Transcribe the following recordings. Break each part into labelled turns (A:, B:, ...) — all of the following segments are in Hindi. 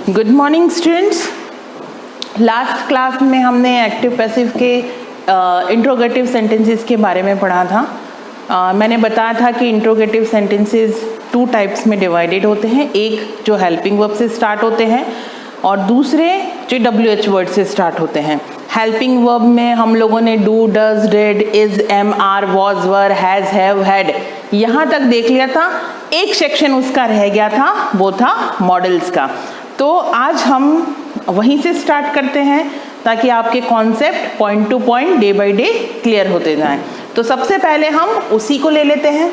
A: Good morning students. Last class में हमने एक्टिव पैसिव के इंट्रोगेटिव सेंटेंसेस के बारे में पढ़ा था। मैंने बताया था कि इंट्रोगेटिव सेंटेंसेस 2 टाइप्स में डिवाइडेड होते हैं, एक जो हेल्पिंग वर्ब से स्टार्ट होते हैं और दूसरे जो WH वर्ड से स्टार्ट होते हैं। हेल्पिंग वर्ब में हम लोगों ने do, does, did, is, am, are, was, were, has, have, had यहाँ तक देख लिया था। एक सेक्शन उसका रह गया था, वो था मॉडल्स का। तो आज हम वहीं से स्टार्ट करते हैं ताकि आपके concept point two point day by day clear होते जाएं। तो सबसे पहले हम उसी को ले लेते हैं,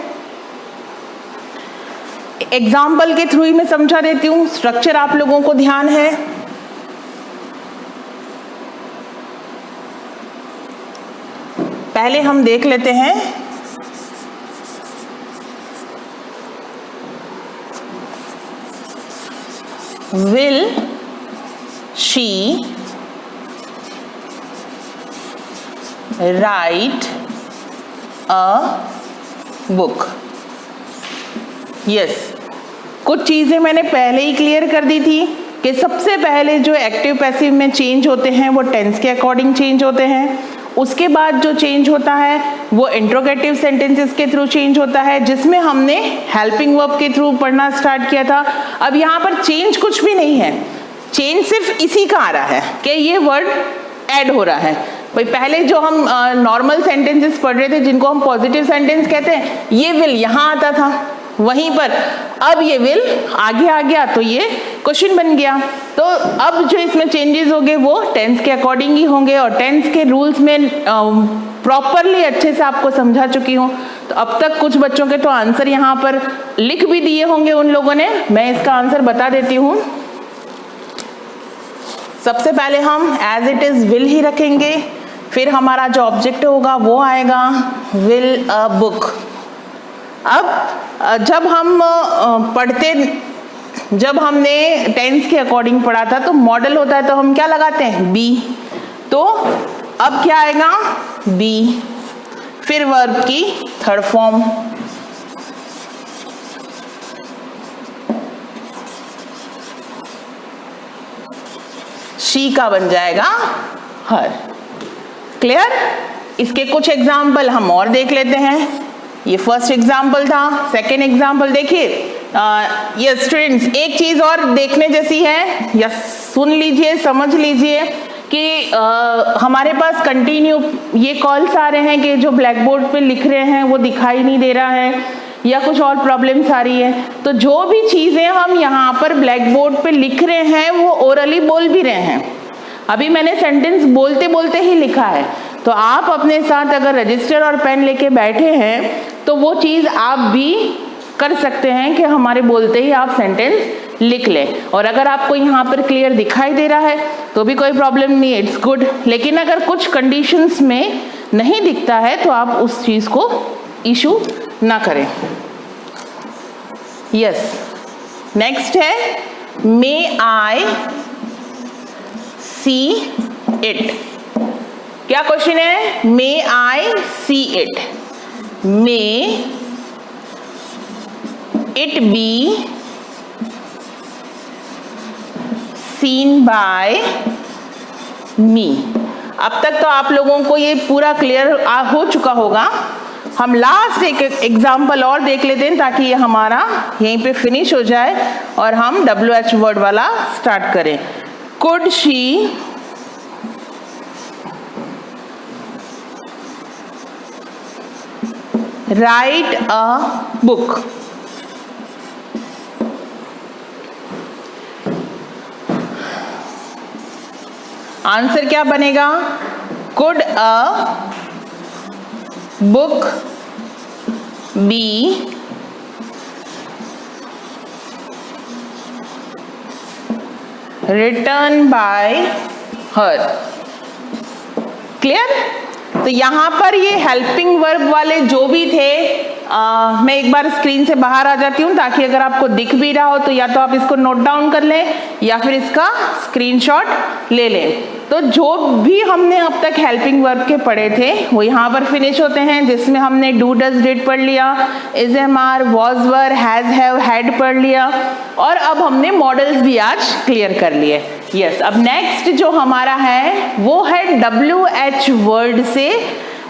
A: एग्जाम्पल के थ्रू ही मैं समझा देती हूँ। स्ट्रक्चर आप लोगों को ध्यान है। पहले हम देख लेते हैं will she write a book? Yes, कुछ चीज़ें मैंने पहले ही क्लियर कर दी थी कि सबसे पहले जो एक्टिव पैसिव में चेंज होते हैं वो टेंस के अकॉर्डिंग चेंज होते हैं। उसके बाद जो चेंज होता है वो इंट्रोगेटिव सेंटेंसेस के थ्रू चेंज होता है, जिसमें हमने हेल्पिंग वर्ब के थ्रू पढ़ना स्टार्ट किया था। अब यहाँ पर चेंज कुछ भी नहीं है, चेंज सिर्फ इसी का आ रहा है कि ये वर्ड ऐड हो रहा है। भाई पहले जो हम नॉर्मल सेंटेंसेस पढ़ रहे थे जिनको हम पॉजिटिव सेंटेंस कहते हैं, ये विल यहाँ आता था वहीं पर, अब ये विल आगे आ गया तो ये क्वेश्चन बन गया। तो अब जो इसमें चेंजेस होंगे वो टेंस के अकॉर्डिंग ही होंगे और टेंस के रूल्स में प्रॉपरली अच्छे से आपको समझा चुकी हूँ। तो अब तक कुछ बच्चों के तो आंसर यहाँ पर लिख भी दिए होंगे उन लोगों ने, मैं इसका आंसर बता देती हूँ। सबसे पहले हम एज इट इज विल ही रखेंगे, फिर हमारा जो ऑब्जेक्ट होगा वो आएगा विल अ बुक। अब जब हम जब हमने टेंस के अकॉर्डिंग पढ़ा था तो मॉडल होता है तो हम क्या लगाते हैं, बी। तो अब क्या आएगा, बी, फिर वर्ब की थर्ड फॉर्म, शी का बन जाएगा हर। क्लियर? इसके कुछ एग्जाम्पल हम और देख लेते हैं। ये फर्स्ट एग्जाम्पल था। सेकेंड एग्जाम्पल देखिए, यस स्टूडेंट्स, एक चीज और देखने जैसी है, या सुन लीजिए, समझ लीजिए कि हमारे पास कंटिन्यू ये कॉल्स आ रहे हैं कि जो ब्लैक बोर्ड पे लिख रहे हैं वो दिखाई नहीं दे रहा है या कुछ और प्रॉब्लम्स आ रही है। तो जो भी चीजें हम यहाँ पर ब्लैक बोर्ड पे लिख रहे हैं वो ओरली बोल भी रहे हैं। अभी मैंने सेंटेंस बोलते बोलते ही लिखा है, तो आप अपने साथ अगर रजिस्टर और पेन लेके बैठे हैं तो वो चीज़ आप भी कर सकते हैं कि हमारे बोलते ही आप सेंटेंस लिख लें। और अगर आपको यहाँ पर क्लियर दिखाई दे रहा है तो भी कोई प्रॉब्लम नहीं है, इट्स गुड। लेकिन अगर कुछ कंडीशंस में नहीं दिखता है तो आप उस चीज़ को इशू ना करें। यस, नेक्स्ट है मे आई सी इट। क्या क्वेश्चन है, may I see it, may it be seen by me. अब तक तो आप लोगों को ये पूरा क्लियर हो चुका होगा। हम लास्ट एक एग्जाम्पल और देख लेते हैं ताकि ये हमारा यहीं पे फिनिश हो जाए और हम WH वर्ड वाला स्टार्ट करें। Could she write a book? Answer क्या बनेगा, could a book be written by her? Clear? तो यहाँ पर ये हेल्पिंग वर्ब वाले जो भी थे मैं एक बार स्क्रीन से बाहर आ जाती हूँ ताकि अगर आपको दिख भी रहा हो तो या तो आप इसको नोट डाउन कर लें या फिर इसका स्क्रीनशॉट ले लें। तो जो भी हमने अब तक हेल्पिंग वर्ब के पढ़े थे वो यहाँ पर फिनिश होते हैं, जिसमें हमने डू डज डिड पढ़ लिया, is am are was were has have had पढ़ लिया और अब हमने मॉडल्स भी आज क्लियर कर लिए। यस, अब नेक्स्ट जो हमारा है वो है WH वर्ड से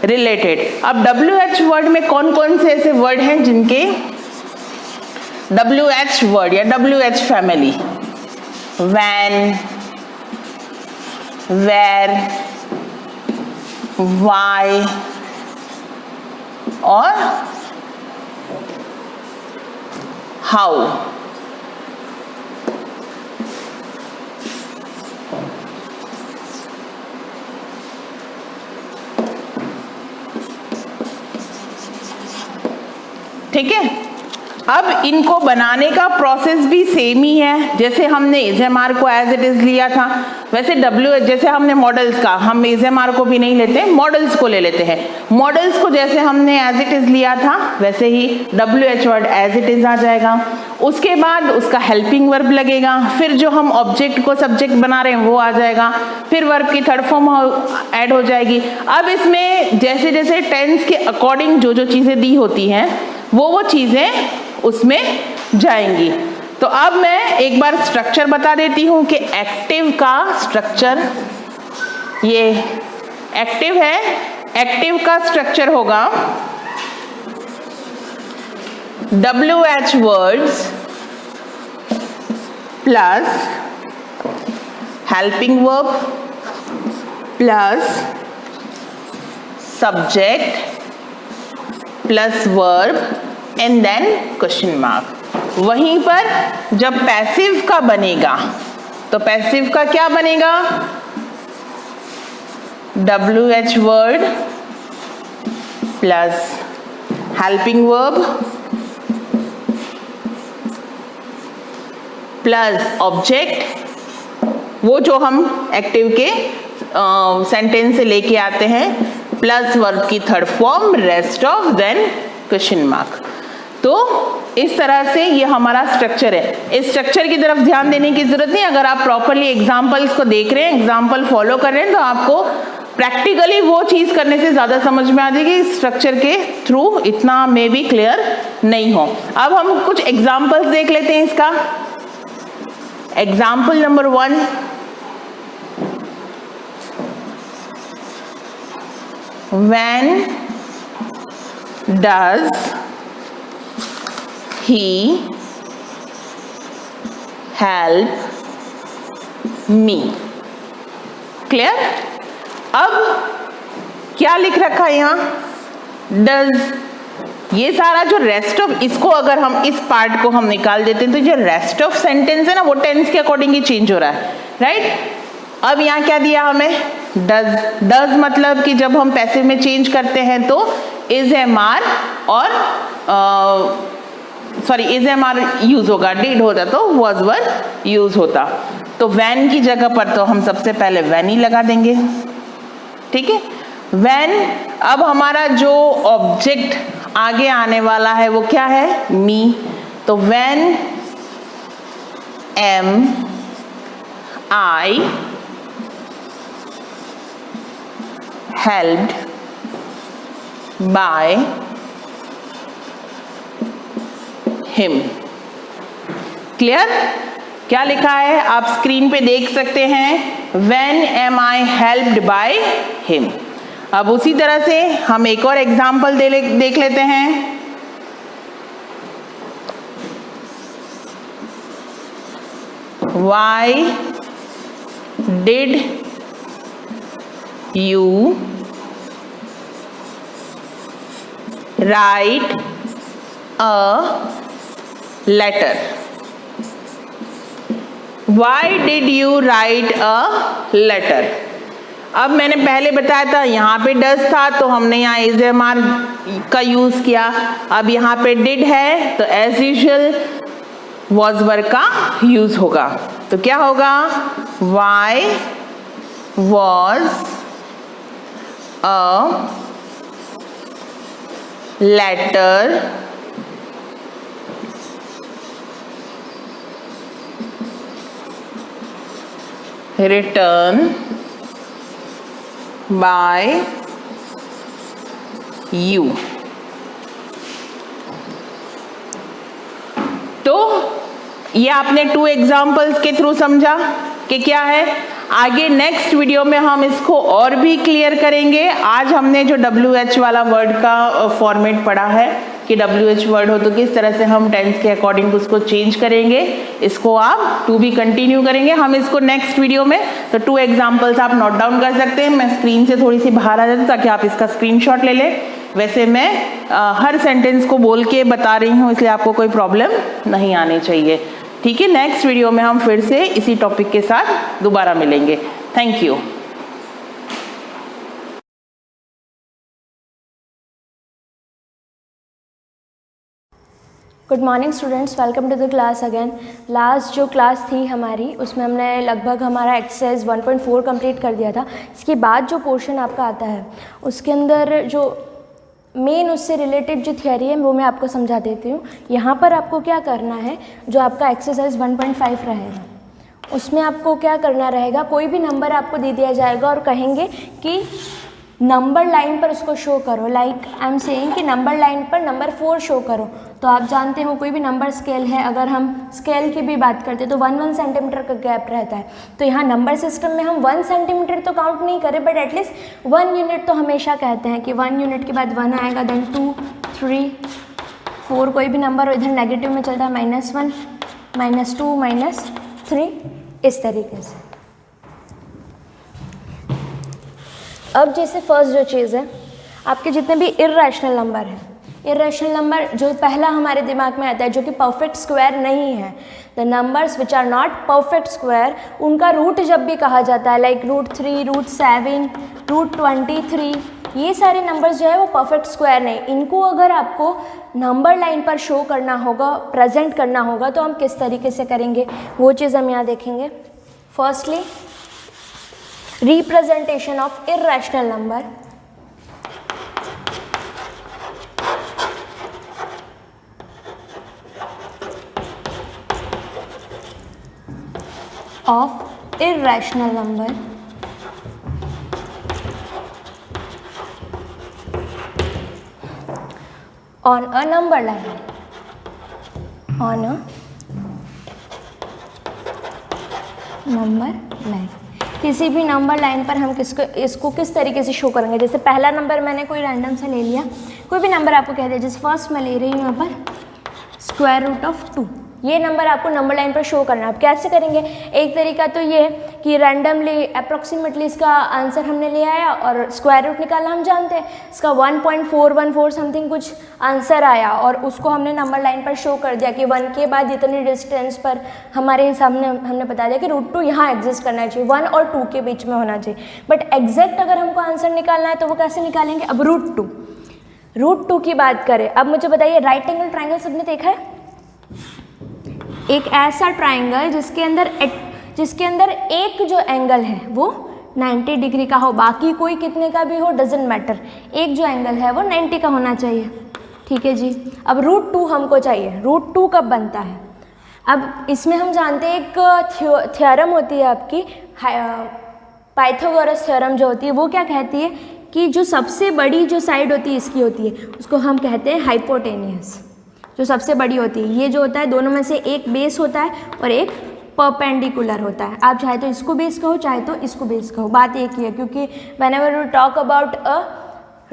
A: रिलेटेड। अब WH वर्ड में कौन कौन से ऐसे वर्ड हैं जिनके WH वर्ड या WH family, when, where, why और how। ठीक है, अब इनको बनाने का प्रोसेस भी सेम ही है। जैसे हमने इज एम आर को एज इट इज लिया था, वैसे जैसे हमने मॉडल्स का, हम इज एम आर को भी नहीं लेते, मॉडल्स को ले लेते हैं। मॉडल्स को जैसे हमने एज इट इज लिया था वैसे ही WH word as it is आ जाएगा। उसके बाद उसका हेल्पिंग वर्ब लगेगा, फिर जो हम ऑब्जेक्ट को सब्जेक्ट बना रहे हैं वो आ जाएगा, फिर वर्ब की थर्ड फॉर्म ऐड हो जाएगी। अब इसमें जैसे जैसे टेंस के अकॉर्डिंग जो जो चीज़ें दी होती हैं वो चीज़ें उसमें जाएंगी। तो अब मैं एक बार स्ट्रक्चर बता देती हूँ कि एक्टिव का स्ट्रक्चर, ये एक्टिव है, एक्टिव का स्ट्रक्चर होगा WH words plus helping verb plus subject plus verb and then question mark. वहीं पर जब पैसिव का बनेगा तो पैसिव का क्या बनेगा, WH word plus helping verb plus object, वो जो हम एक्टिव के सेंटेंस से लेके आते हैं, प्लस वर्ब की third form rest of then question mark. तो इस तरह से ये हमारा स्ट्रक्चर है। इस स्ट्रक्चर की तरफ ध्यान देने की जरूरत नहीं, अगर आप प्रॉपरली एग्जाम्पल्स को देख रहे हैं, एग्जाम्पल फॉलो कर रहे हैं तो आपको प्रैक्टिकली वो चीज करने से ज्यादा समझ में आ जाएगी। स्ट्रक्चर के थ्रू इतना मे बी क्लियर नहीं हो। अब हम कुछ एग्जाम्पल्स देख लेते हैं इसका। Example number 1, when does he help me? Clear? अब क्या लिख रखा है यहाँ, डज। ये सारा जो रेस्ट ऑफ, इसको अगर हम इस पार्ट को हम निकाल देते हैं तो जो रेस्ट ऑफ सेंटेंस है ना वो टेंस के अकॉर्डिंग ही चेंज हो रहा है, राइट। अब यहाँ क्या दिया हमें, डज। डज मतलब कि जब हम पैसिव में चेंज करते हैं तो इज एम आर और इज एम आर यूज होगा, डिड होता तो वॉज वर यूज होता। तो वैन की जगह पर तो हम सबसे पहले वैन ही लगा देंगे, ठीक है। वैन, अब हमारा जो ऑब्जेक्ट आगे आने वाला है वो क्या है, मी। तो when am I helped by him। Clear? क्या लिखा है आप स्क्रीन पे देख सकते हैं, when am I helped by him। अब उसी तरह से हम एक और एग्जाम्पल देख लेते हैं। Why did you write a letter? Why did you write a letter? अब मैंने पहले बताया था यहाँ पे डज था तो हमने यहाँ इज एम आर का यूज किया। अब यहाँ पे डिड है तो एज यूजुअल वॉज वर का यूज होगा। तो क्या होगा, why was a letter written by you। तो ये आपने 2 एग्जाम्पल्स के थ्रू समझा कि क्या है। आगे नेक्स्ट वीडियो में हम इसको और भी क्लियर करेंगे। आज हमने जो WH वाला वर्ड का फॉर्मेट पढ़ा है कि WH वर्ड हो तो किस तरह से हम टेंस के अकॉर्डिंग उसको चेंज करेंगे, इसको आप टू भी कंटिन्यू करेंगे हम इसको नेक्स्ट वीडियो में। तो 2 एग्जाम्पल्स आप नोट डाउन कर सकते हैं। मैं स्क्रीन से थोड़ी सी बाहर आ जाती हूँ ताकि आप इसका स्क्रीनशॉट ले लें। वैसे मैं हर सेंटेंस को बोल के बता रही हूँ, इसलिए आपको कोई प्रॉब्लम नहीं आनी चाहिए। ठीक है, नेक्स्ट वीडियो में हम फिर से इसी टॉपिक के साथ दोबारा मिलेंगे। Thank you.
B: Good morning students, welcome to the class again. Last जो क्लास थी हमारी उसमें हमने लगभग हमारा एक्सरसाइज 1.4 कंप्लीट कर दिया था। इसके बाद जो पोर्शन आपका आता है उसके अंदर जो मेन उससे रिलेटेड जो थियरी है वो मैं आपको समझा देती हूँ। यहाँ पर आपको क्या करना है, जो आपका एक्सरसाइज 1.5 रहेगा उसमें आपको क्या करना रहेगा, कोई भी नंबर आपको दे दिया जाएगा और कहेंगे कि नंबर लाइन पर उसको शो करो। लाइक आई एम सेइंग कि नंबर लाइन पर नंबर 4 शो करो। तो आप जानते हो कोई भी नंबर स्केल है, अगर हम स्केल की भी बात करते हैं तो 1 सेंटीमीटर का गैप रहता है। तो यहाँ नंबर सिस्टम में हम 1 सेंटीमीटर तो काउंट नहीं करें, बट एटलीस्ट 1 यूनिट तो हमेशा कहते हैं कि 1 यूनिट के बाद 1 आएगा, देन 2, 3, 4 कोई भी नंबर इधर नेगेटिव में चलता है, -1, -2, -3 इस तरीके से। अब जैसे फर्स्ट जो चीज़ है, आपके जितने भी इर्रेशनल नंबर हैं, इर्रेशनल नंबर जो पहला हमारे दिमाग में आता है जो कि परफेक्ट स्क्वायर नहीं है, the numbers which are not perfect square, उनका रूट जब भी कहा जाता है लाइक √3, √7, √23, ये सारे नंबर्स जो है वो परफेक्ट स्क्वायर नहीं। इनको अगर आपको नंबर लाइन पर शो करना होगा, प्रेजेंट करना होगा, तो हम किस तरीके से करेंगे वो चीज़ हम यहाँ देखेंगे। Firstly representation of irrational number on a number line, on a number line। किसी भी नंबर लाइन पर हम इसको किस तरीके से शो करेंगे। जैसे पहला नंबर मैंने कोई रैंडम से ले लिया, कोई भी नंबर आपको कह दिया, जैसे फर्स्ट मैं ले रही हूँ यहाँ पर √2, ये नंबर आपको नंबर लाइन पर शो करना है। आप कैसे करेंगे, एक तरीका तो ये कि रैंडमली अप्रॉक्सीमेटली इसका आंसर हमने ले आया और स्क्वायर रूट निकालना हम जानते हैं, इसका 1.414 समथिंग कुछ आंसर आया और उसको हमने नंबर लाइन पर शो कर दिया कि 1 के बाद इतनी डिस्टेंस पर हमारे हिसाब में हमने बता दिया कि √2 यहाँ एग्जिस्ट करना चाहिए, 1 और 2 के बीच में होना चाहिए। बट एग्जैक्ट अगर हमको आंसर निकालना है तो वो कैसे निकालेंगे। अब √2 की बात करें, अब मुझे बताइए राइट एंगल ट्राइंगल सबने देखा है, एक ऐसा ट्राइंगल जिसके अंदर एक जो एंगल है वो 90 डिग्री का हो, बाकी कोई कितने का भी हो डजेंट मैटर, एक जो एंगल है वो 90 का होना चाहिए। ठीक है जी। अब √2 हमको चाहिए, √2 कब बनता है। अब इसमें हम जानते हैं एक थ्योरम होती है आपकी, पाइथागोरस थ्योरम जो होती है, वो क्या कहती है कि जो सबसे बड़ी जो साइड होती है इसकी होती है, उसको हम कहते हैं हाइपोटेनियस, जो सबसे बड़ी होती है। ये जो होता है दोनों में से एक बेस होता है और एक परपेंडिकुलर होता है। आप चाहे तो इसको बेस कहो चाहे तो इसको बेस कहो, बात एक ही है, क्योंकि whenever we talk about a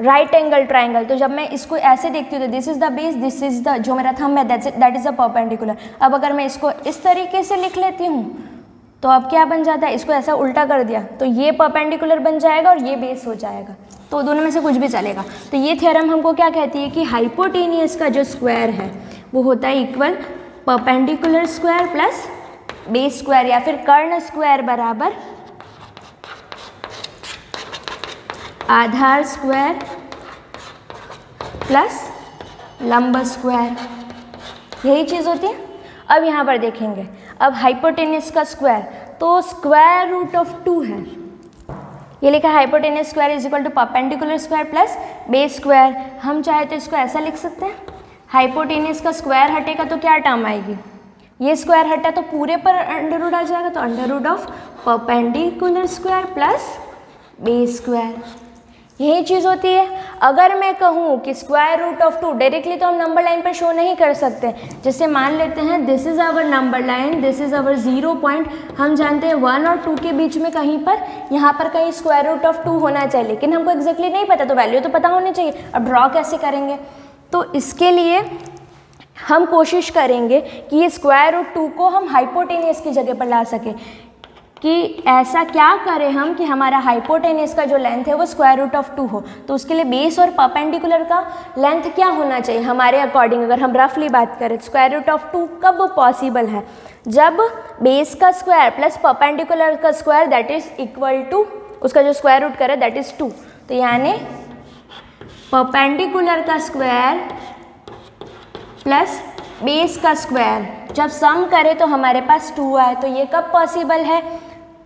B: right angle triangle, तो जब मैं इसको ऐसे देखती हूँ तो this is the base, this is the जो मेरा थंब है दैट इज द परपेंडिकुलर। अब अगर मैं इसको इस तरीके से लिख लेती हूँ तो अब क्या बन जाता है, इसको ऐसा उल्टा कर दिया तो ये परपेंडिकुलर बन जाएगा और ये बेस हो जाएगा, तो दोनों में से कुछ भी चलेगा। तो ये थ्योरम हमको क्या कहती है कि हाइपोटेनियस का जो स्क्वायर है वो होता है equal perpendicular square plus base square, या फिर कर्ण स्क्वायर बराबर आधार स्क्वायर प्लस लंब स्क्वायर, यही चीज़ होती है। अब यहाँ पर देखेंगे, अब हाइपोटेनियस का स्क्वायर तो स्क्वायर रूट ऑफ 2 है, ये लिखा hypotenuse square is equal to perpendicular square plus base square. हम चाहे तो इसको ऐसा लिख सकते हैं, हाइपोटेनियस का स्क्वायर हटेगा तो क्या टर्म आएगी, ये स्क्वायर हटा तो पूरे पर अंडर रूट आ जाएगा, तो under root of perpendicular square plus base square, यही चीज़ होती है। अगर मैं कहूँ कि स्क्वायर रूट ऑफ 2, डायरेक्टली तो हम नंबर लाइन पर शो नहीं कर सकते। जैसे मान लेते हैं this is our number line, this is our 0 point, हम जानते हैं 1 और 2 के बीच में कहीं पर, यहाँ पर कहीं स्क्वायर रूट ऑफ 2 होना चाहिए, लेकिन हमको एग्जैक्टली नहीं पता, तो वैल्यू तो पता होनी चाहिए। अब ड्रॉ कैसे करेंगे, तो इसके लिए हम कोशिश करेंगे कि ये स्क्वायर रूट 2 को हम हाइपोटेनियस की जगह पर ला सकें, कि ऐसा क्या करें हम कि हमारा हाइपोटेनियस का जो लेंथ है वो स्क्वायर रूट ऑफ 2 हो। तो उसके लिए बेस और परपेंडिकुलर का लेंथ क्या होना चाहिए हमारे अकॉर्डिंग, अगर हम रफली बात करें स्क्वायर रूट ऑफ 2 कब वो पॉसिबल है, जब बेस का स्क्वायर प्लस परपेंडिकुलर का square that is equal to उसका जो स्क्वायर रूट करे दैट इज 2। तो यानी परपेंडिकुलर का स्क्वायर प्लस बेस का स्क्वायर जब सम करें तो हमारे पास 2 आए। तो ये कब पॉसिबल है,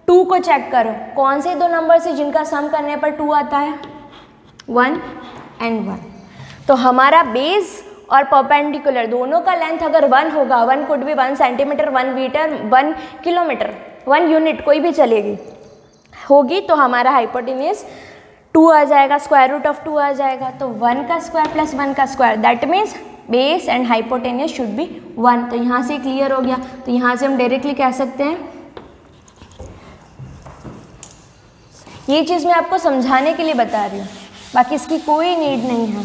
B: 2 को चेक करो, कौन से दो नंबर से जिनका सम करने पर 2 आता है, 1 and 1। तो हमारा बेस और परपेंडिकुलर दोनों का लेंथ अगर 1 होगा, 1 कुड भी 1 सेंटीमीटर, 1 मीटर, 1 किलोमीटर, 1 यूनिट कोई भी चलेगी होगी, तो हमारा हाइपोटेनियस 2 आ जाएगा, स्क्वायर रूट ऑफ 2 आ जाएगा। तो 1 का स्क्वायर प्लस 1 का square that means base and hypotenuse should be 1। तो यहाँ से क्लियर हो गया। तो यहाँ से हम डायरेक्टली कह सकते हैं, ये चीज़ मैं आपको समझाने के लिए बता रही हूँ, बाकी इसकी कोई नीड नहीं है।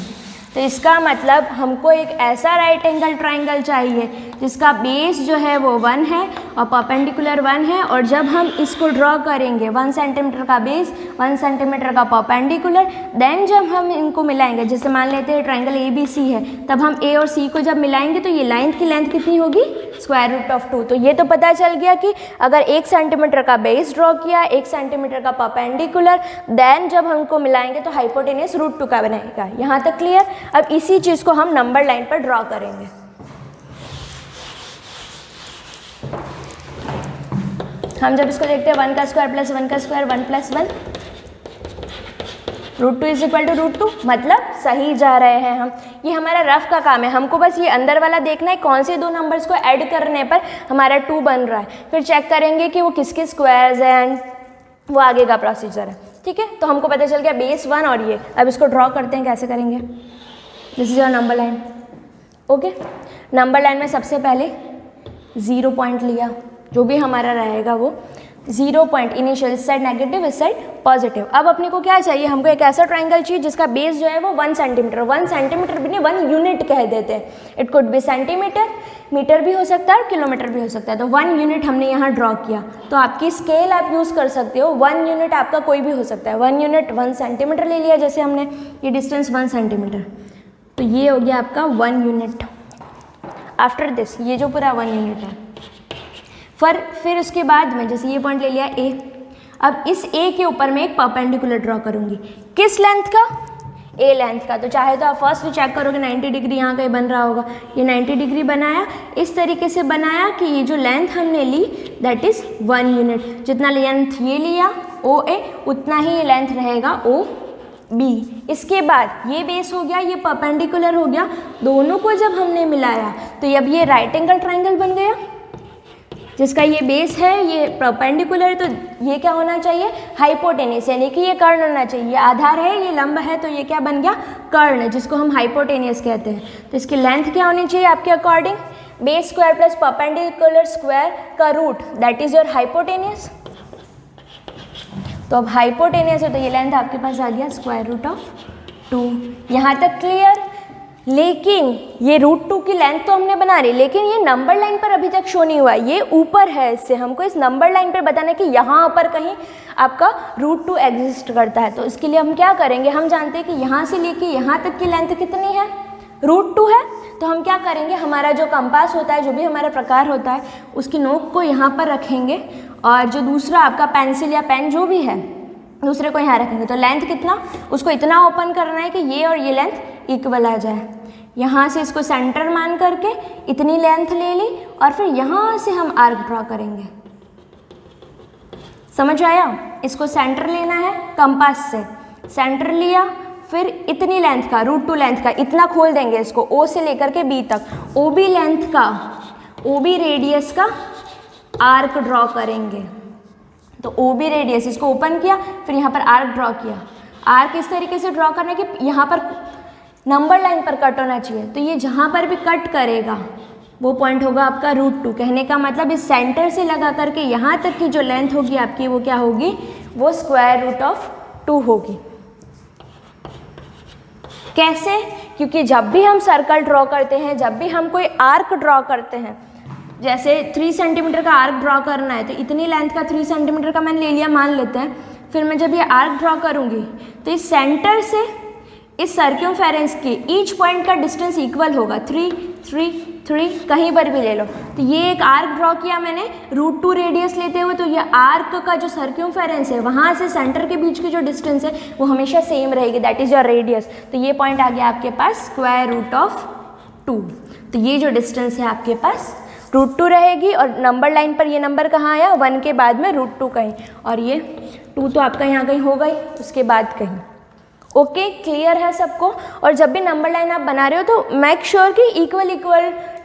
B: तो इसका मतलब हमको एक ऐसा राइट एंगल ट्राइंगल चाहिए जिसका बेस जो है वो 1 है और परपेंडिकुलर 1 है, और जब हम इसको ड्रॉ करेंगे 1 सेंटीमीटर का बेस, 1 सेंटीमीटर का परपेंडिकुलर, देन जब हम इनको मिलाएंगे, जैसे मान लेते हैं ट्राइंगल ABC है, तब हम A और C को जब मिलाएंगे तो ये लाइन की लेंथ कितनी होगी, स्क्वायर रूट ऑफ 2। तो ये तो पता चल गया कि अगर 1 सेंटीमीटर का बेस ड्रॉ किया, 1 सेंटीमीटर का परपेंडिकुलर, देन जब हमको मिलाएंगे तो हाइपोटेनियस रूट 2 का बनेगा। यहाँ तक क्लियर। अब इसी चीज़ को हम नंबर लाइन पर ड्रॉ करेंगे। हम जब इसको देखते हैं 1 का स्क्वायर प्लस 1 का square 1 plus 1 √2 is equal to √2, मतलब सही जा रहे हैं हम। ये हमारा रफ का काम है, हमको बस ये अंदर वाला देखना है कौन से दो नंबर्स को ऐड करने पर हमारा 2 बन रहा है, फिर चेक करेंगे कि वो किसके स्क्वायर्स हैं एंड वो आगे का प्रोसीजर है। ठीक है, तो हमको पता चल गया बेस 1 और ये। अब इसको ड्रॉ करते हैं, कैसे करेंगे, this is your number line. Okay, number line में सबसे पहले 0 पॉइंट लिया, जो भी हमारा रहेगा वो 0 पॉइंट, इनिशियल इस साइड नेगेटिव इस साइड पॉजिटिव। अब अपने को क्या चाहिए, हमको एक ऐसा ट्राइंगल चाहिए जिसका बेस जो है वो 1 सेंटीमीटर, 1 सेंटीमीटर भी नहीं 1 यूनिट कह देते हैं, it could be centimetre, metre भी हो सकता है और किलोमीटर भी हो सकता है। तो 1 यूनिट हमने यहाँ ड्रॉ किया, तो आपकी स्केल आप यूज़ कर सकते हो, 1 यूनिट आपका कोई भी हो सकता है। 1 यूनिट 1 सेंटीमीटर ले लिया, जैसे हमने ये डिस्टेंस 1 सेंटीमीटर, तो ये हो गया आपका 1 यूनिट। आफ्टर दिस ये जो पूरा 1 यूनिट है, फिर उसके बाद में जैसे ये पॉइंट ले लिया A, अब इस A के ऊपर मैं एक परपेंडिकुलर ड्रॉ करूंगी, किस लेंथ का, A लेंथ का। तो चाहे तो आप फर्स्ट चेक करोगे 90 डिग्री यहाँ कहीं बन रहा होगा, ये 90 डिग्री बनाया, इस तरीके से बनाया कि ये जो लेंथ हमने ली दैट इज़ 1 यूनिट, जितना लेंथ ये लिया OA उतना ही ये लेंथ रहेगा OB। इसके बाद ये बेस हो गया, ये परपेंडिकुलर हो गया, दोनों को जब हमने मिलाया तो अब ये राइट एंगल ट्राइंगल बन गया, जिसका ये बेस है, ये परपेंडिकुलर, तो ये क्या होना चाहिए, हाइपोटेनियस, यानी कि ये कर्ण होना चाहिए। ये आधार है, ये लंब है, तो ये क्या बन गया, कर्ण, जिसको हम हाइपोटेनियस कहते हैं। तो इसकी लेंथ क्या होनी चाहिए आपके according, base square plus perpendicular square का root, that is your hypotenuse. तो अब हाइपोटेनियस है तो ये लेंथ आपके पास आ गया स्क्वायर रूट ऑफ 2। यहाँ तक क्लियर। लेकिन ये √2 की लेंथ तो हमने बना ली, लेकिन ये नंबर लाइन पर अभी तक शो नहीं हुआ, ये ऊपर है, इससे हमको इस नंबर लाइन पर बताना है कि यहाँ पर कहीं आपका √2 एग्जिस्ट करता है। तो इसके लिए हम क्या करेंगे, हम जानते हैं कि यहाँ से लेके यहाँ तक की लेंथ कितनी है, √2 है। तो हम क्या करेंगे, हमारा जो कंपास होता है, जो भी हमारा प्रकार होता है, उसकी नोक को यहाँ पर रखेंगे और जो दूसरा आपका पेंसिल या पेन जो भी है दूसरे को यहाँ रखेंगे। तो लेंथ कितना, उसको इतना ओपन करना है कि ये और ये लेंथ इक्वल आ जाए। यहाँ से इसको सेंटर मान करके इतनी लेंथ ले ली और फिर यहाँ से हम आर्क ड्रॉ करेंगे। समझ आया? इसको सेंटर लेना है कंपास से, सेंटर लिया, फिर इतनी लेंथ का √2 लेंथ का इतना खोल देंगे इसको, O से लेकर के B तक, OB लेंथ का, OB रेडियस का आर्क ड्रॉ करेंगे। तो OB रेडियस इसको ओपन किया, फिर यहाँ पर आर्क ड्रॉ किया। आर्क इस तरीके से ड्रॉ करने के यहाँ पर नंबर लाइन पर कट होना चाहिए, तो ये जहाँ पर भी कट करेगा वो पॉइंट होगा आपका √2। कहने का मतलब इस सेंटर से लगा करके यहाँ तक की जो लेंथ होगी आपकी वो क्या होगी, वो √2 होगी। कैसे? क्योंकि जब भी हम सर्कल ड्रॉ करते हैं, जब भी हम कोई आर्क ड्रॉ करते हैं, जैसे 3 सेंटीमीटर का आर्क ड्रॉ करना है तो इतनी लेंथ का 3 सेंटीमीटर का मैंने ले लिया मान लेते हैं, फिर मैं जब ये आर्क ड्रॉ करूँगी तो इस सेंटर से इस सर्कमफेरेंस की ईच पॉइंट का डिस्टेंस इक्वल होगा 3, 3, 3, कहीं पर भी ले लो। तो ये एक आर्क ड्रॉ किया मैंने √2 रेडियस लेते हुए, तो ये आर्क का जो सर्कमफेरेंस है वहाँ से सेंटर के बीच की जो डिस्टेंस है वो हमेशा सेम रहेगी, दैट इज़ योर रेडियस। तो ये पॉइंट आ गया आपके पास √2। तो ये जो डिस्टेंस है आपके पास √2 रहेगी, और नंबर लाइन पर ये नंबर कहाँ आया, 1 के बाद में √2 कहीं, और ये 2 तो आपका यहाँ कहीं होगा ही, उसके बाद कहीं। ओके, क्लियर है सबको? और जब भी नंबर लाइन आप बना रहे हो तो मेक श्योर कि इक्वल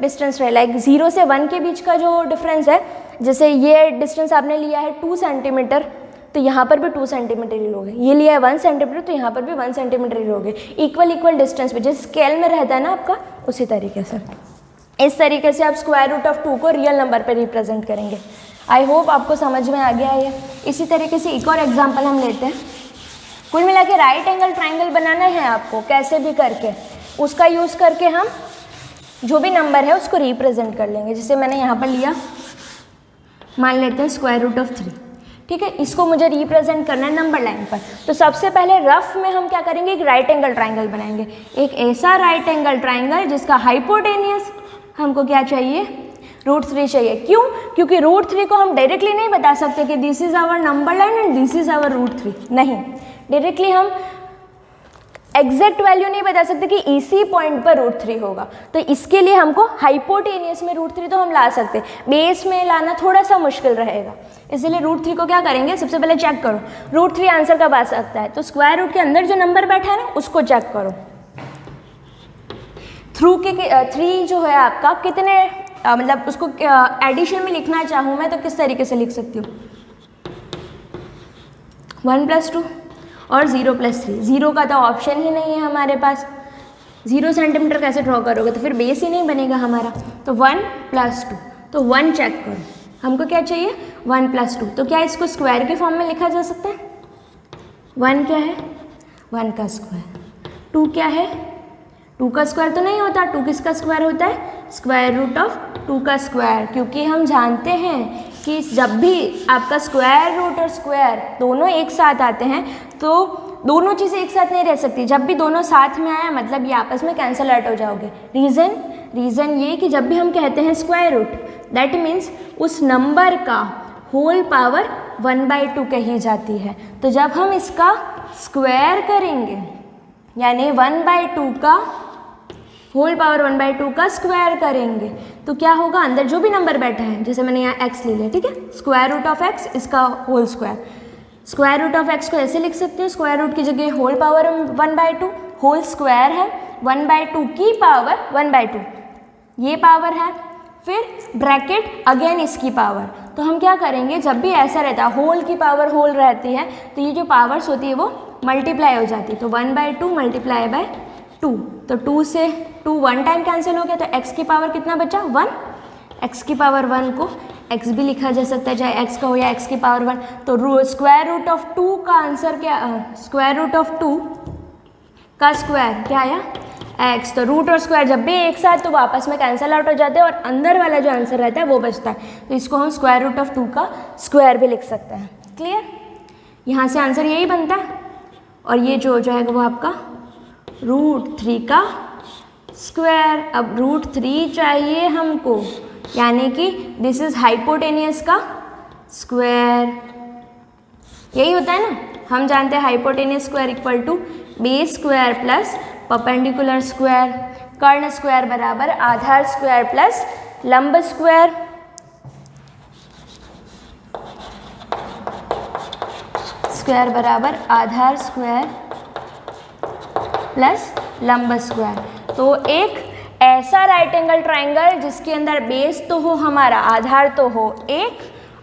B: डिस्टेंस रहे, लाइक 0 से 1 के बीच का जो डिफरेंस है, जैसे ये डिस्टेंस आपने लिया है 2 सेंटीमीटर, तो यहाँ पर भी 2 सेंटीमीटर ही लोगे, ये लिया है 1 सेंटीमीटर तो यहाँ पर भी 1 सेंटीमीटर ही लोगे, इक्वल डिस्टेंस पे, जैसे स्केल में रहता है ना आपका, उसी तरीके से। इस तरीके से आप √2 को रियल नंबर पे रिप्रेजेंट करेंगे। आई होप आपको समझ में आ गया है। इसी तरीके से एक और एग्जांपल हम लेते हैं। कुल मिला के राइट एंगल ट्राइंगल बनाना है आपको, कैसे भी करके उसका यूज़ करके हम जो भी नंबर है उसको रिप्रेजेंट कर लेंगे। जैसे मैंने यहाँ पर लिया, मान लेते हैं √3, ठीक है, इसको मुझे रिप्रेजेंट करना है नंबर लाइन पर। तो सबसे पहले रफ में हम क्या करेंगे, एक राइट एंगल ट्राइंगल बनाएंगे, एक ऐसा राइट एंगल ट्राइंगल जिसका हाइपोटेनियस हमको क्या चाहिए, √3 चाहिए। क्यों? क्योंकि √3 को हम डायरेक्टली नहीं बता सकते कि this is our number line and this is our √3, नहीं, डायरेक्टली हम एग्जैक्ट वैल्यू नहीं बता सकते कि इसी पॉइंट पर √3 होगा। तो इसके लिए हमको हाइपोटेनियस में √3 तो हम ला सकते, बेस में लाना थोड़ा सा मुश्किल रहेगा, इसलिए √3 को क्या करेंगे, सबसे पहले चेक करो √3 आंसर कब आ सकता है, तो स्क्वायर रूट के अंदर जो नंबर बैठा है ना उसको चेक करो। 3 जो है आपका कितने मतलब उसको एडिशन में लिखना चाहूँ मैं तो किस तरीके से लिख सकती हूँ, 1 + 2 और 0 + 3। 0 का तो ऑप्शन ही नहीं है हमारे पास, 0 सेंटीमीटर कैसे ड्रॉ करोगे, तो फिर बेस ही नहीं बनेगा हमारा। तो 1 + 2, तो 1 चेक करो, हमको क्या चाहिए 1 + 2, तो क्या इसको स्क्वायर के फॉर्म में लिखा जा सकता है। 1 क्या है, 1 का स्क्वायर, 2 क्या है, 2 का स्क्वायर तो नहीं होता, 2 किसका स्क्वायर होता है, √2 का स्क्वायर, क्योंकि हम जानते हैं कि जब भी आपका स्क्वायर रूट और स्क्वायर दोनों एक साथ आते हैं तो दोनों चीज़ें एक साथ नहीं रह सकती, जब भी दोनों साथ में आया मतलब ये आपस में कैंसल आउट हो जाओगे। रीज़न ये कि जब भी हम कहते हैं स्क्वायर रूट, दैट मीन्स उस नंबर का होल पावर 1/2 कही जाती है। तो जब हम इसका स्क्वायर करेंगे यानी 1/2 का होल पावर 1/2 का स्क्वायर करेंगे तो क्या होगा, अंदर जो भी नंबर बैठा है, जैसे मैंने यहाँ x ले लिया, ठीक है, √x इसका होल स्क्वायर, √x को ऐसे लिख सकते हो, स्क्वायर रूट की जगह होल पावर 1/2, होल स्क्वायर है 1/2 की पावर 1/2, ये पावर है, फिर ब्रैकेट अगेन इसकी पावर। तो हम क्या करेंगे, जब भी ऐसा रहता है होल की पावर होल रहती है तो ये जो पावर्स होती है वो मल्टीप्लाई हो जाती है, तो 1/2 × 2, तो 2 से 2 1 टाइम कैंसिल हो गया, तो x की पावर कितना बचा 1, x की पावर 1 को x भी लिखा जा सकता है, चाहे x का हो या x की पावर 1। तो √2 का आंसर क्या, √2 का स्क्वायर क्या आया x, तो रूट और स्क्वायर जब भी एक साथ तो वो आपस में कैंसिल आउट हो जाते हैं और अंदर वाला जो आंसर रहता है वो बचता है, तो इसको हम √2 का स्क्वायर भी लिख सकते हैं। क्लियर, यहाँ से आंसर यही बनता है, और ये जो है वो आपका √3 का स्क्वायर। अब √3 चाहिए हमको, यानी कि दिस इज हाइपोटेनियस का स्क्वायर, यही होता है ना, हम जानते हैं hypotenuse square equal to base square plus perpendicular square, कर्ण स्क्वायर बराबर आधार स्क्वायर प्लस लंब स्क्वायर। स्क्वायर बराबर आधार स्क्वायर प्लस लंब स्क्वायर। तो एक ऐसा राइट एंगल ट्राइंगल जिसके अंदर बेस तो हो हमारा, आधार तो हो एक,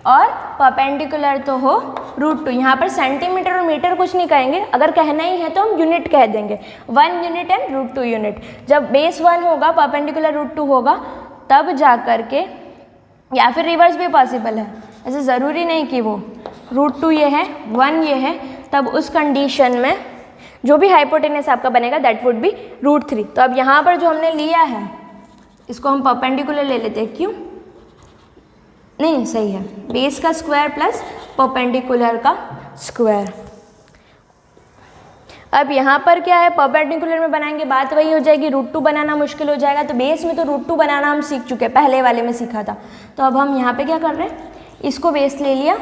B: और परपेंडिकुलर तो हो √2। यहाँ पर सेंटीमीटर और मीटर कुछ नहीं कहेंगे, अगर कहना ही है तो हम यूनिट कह देंगे, 1 यूनिट एंड √2 यूनिट। जब बेस 1 होगा, परपेंडिकुलर √2 होगा, तब जा कर के, या फिर रिवर्स भी पॉसिबल है, ऐसे ज़रूरी नहीं कि वो √2 ये है 1 ये है, तब उस कंडीशन में जो भी हाइपोटेनस आपका बनेगा दैट वुड बी √3। तो अब यहाँ पर जो हमने लिया है इसको हम परपेंडिकुलर ले लेते हैं, क्यों नहीं, सही है, बेस का स्क्वायर प्लस परपेंडिकुलर का स्क्वायर। अब यहाँ पर क्या है, परपेंडिकुलर में बनाएंगे बात वही हो जाएगी, √2 बनाना मुश्किल हो जाएगा। तो बेस में तो √2 बनाना हम सीख चुके हैं, पहले वाले में सीखा था। तो अब हम यहाँ पे क्या कर रहे हैं, इसको बेस ले लिया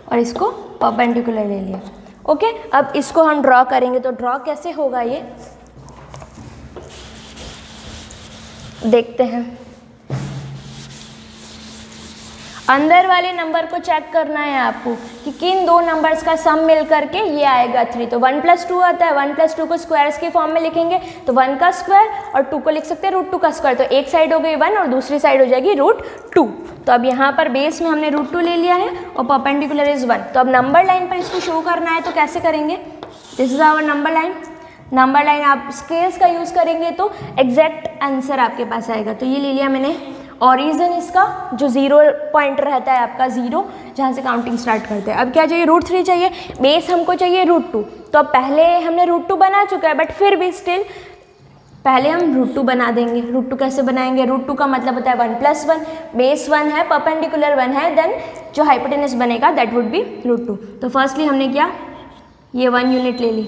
B: और इसको परपेंडिकुलर ले लिया। ओके, अब इसको हम ड्रॉ करेंगे। तो ड्रॉ कैसे होगा ये देखते हैं। अंदर वाले नंबर को चेक करना है आपको कि किन दो नंबर्स का सम मिल करके ये आएगा 3। तो 1 + 2 आता है, 1 + 2 को स्क्वायर्स के फॉर्म में लिखेंगे, तो 1 का स्क्वायर और 2 को लिख सकते हैं √2 का स्क्वायर। तो एक साइड हो गई 1 और दूसरी साइड हो जाएगी √2। तो अब यहाँ पर बेस में हमने √2 ले लिया है और परपेंडिकुलर इज 1। तो अब नंबर लाइन पर इसको शो करना है, तो कैसे करेंगे, this is our number line. Number line आप स्केल्स का यूज़ करेंगे तो एग्जैक्ट आंसर आपके पास आएगा। तो ये ले लिया मैंने, ओरिजिन इसका जो 0 पॉइंट रहता है आपका 0, जहाँ से काउंटिंग स्टार्ट करते हैं। अब क्या चाहिए, √3 चाहिए, बेस हमको चाहिए √2। तो अब पहले हमने √2 बना चुका है, बट फिर भी स्टिल पहले हम √2 बना देंगे। √2 कैसे बनाएंगे, √2 का मतलब होता है 1 + 1, बेस 1 है, परपेंडिकुलर 1 है, देन जो हाइपोटेनस बनेगा दैट वुड बी √2। तो फर्स्टली हमने क्या, ये 1 यूनिट ले ली,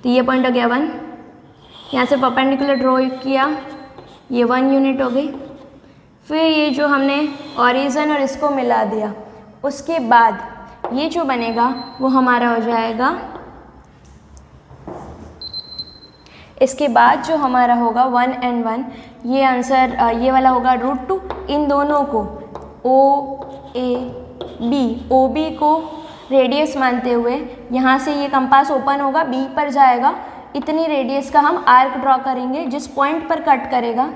B: तो ये पॉइंट हो गया 1, यहाँ से परपेंडिकुलर ड्रॉ किया, ये 1 यूनिट हो गई। फिर ये जो हमने ओरिजिन और इसको मिला दिया, उसके बाद ये जो बनेगा वो हमारा हो जाएगा, इसके बाद जो हमारा होगा 1 and 1, ये आंसर ये वाला होगा √2। इन दोनों को ओ बी को रेडियस मानते हुए यहाँ से ये कंपास ओपन होगा, बी पर जाएगा, इतनी रेडियस का हम आर्क ड्रॉ करेंगे। जिस पॉइंट पर कट करेगा,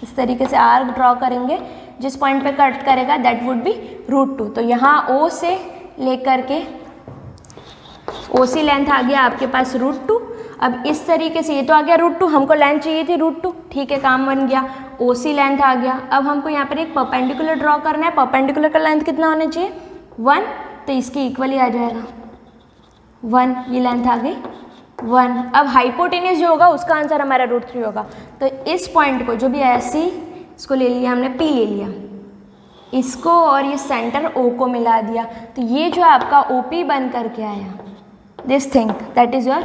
B: इस तरीके से आर्क ड्रॉ करेंगे, जिस पॉइंट पे कट करेगा दैट वुड बी √2। तो यहाँ O से लेकर के OC लेंथ आ गया आपके पास √2। अब इस तरीके से ये तो आ गया √2, हमको लेंथ चाहिए थी √2, ठीक है, काम बन गया, OC लेंथ आ गया। अब हमको यहाँ पर एक परपेंडिकुलर ड्रॉ करना है, परपेंडिकुलर का लेंथ कितना होना चाहिए 1, तो इसके इक्वल ही आ जाएगा 1, ये लेंथ आ गई 1। अब हाइपोटेनस जो होगा उसका आंसर हमारा √3 होगा। तो इस पॉइंट को जो भी आया C, इसको ले लिया हमने, P ले लिया, इसको और ये सेंटर O को मिला दिया, तो ये जो आपका OP बन करके आया, this thing that is your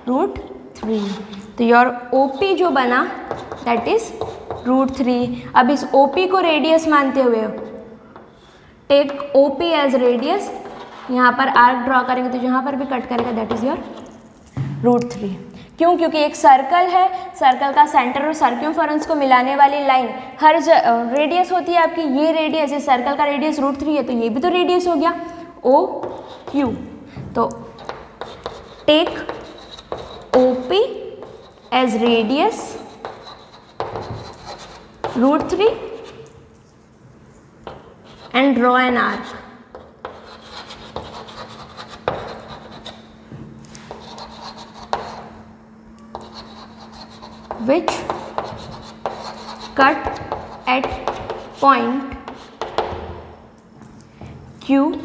B: √3। तो योर OP जो बना दैट इज़ √3। अब इस OP को रेडियस मानते हुए टेक OP एज रेडियस, यहाँ पर आर्क ड्रॉ करेंगे तो जहाँ पर भी कट करेगा दैट इज़ योर √3। क्यों, क्योंकि एक सर्कल है, सर्कल का सेंटर और सर्क्यूमफेरेंस को मिलाने वाली लाइन हर रेडियस होती है आपकी, ये रेडियस, इस सर्कल का रेडियस √3 है, तो ये भी तो रेडियस हो गया OQ। तो take OP as radius √3 and draw an arc. Which cut at point Q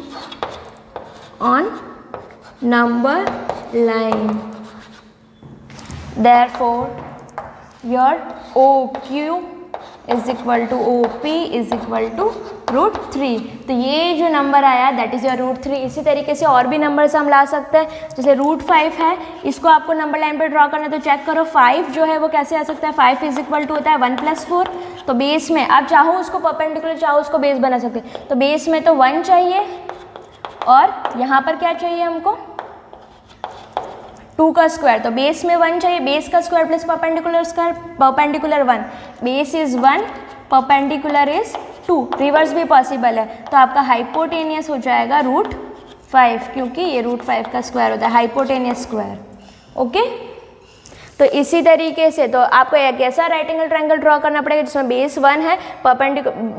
B: on number line. Therefore, your OQ is equal to OP is equal to √3। तो ये जो नंबर आया दैट इज़ योर √3। इसी तरीके से और भी नंबर्स हम ला सकते हैं, जैसे √5 है, इसको आपको नंबर लाइन पर ड्रॉ करना है, तो चेक करो 5 जो है वो कैसे आ सकता है, 5 इज इक्वल टू होता है 1 + 4। तो बेस में आप चाहो उसको परपेंडिकुलर, चाहो उसको बेस बना सकते हैं। तो बेस में तो 1 चाहिए और यहाँ पर क्या चाहिए हमको 2 का स्क्वायर। तो बेस में 1 चाहिए, बेस का square plus perpendicular square, perpendicular 1, base is 1, perpendicular is 2, reverse भी पॉसिबल है, तो आपका हाइपोटेनियस हो जाएगा √5, क्योंकि ये √5 का स्क्वायर होता है, हाइपोटेनियस स्क्वायर। ओके, तो इसी तरीके से तो आपको एक ऐसा राइट एंगल ट्रायंगल ड्रॉ करना पड़ेगा जिसमें बेस 1 है,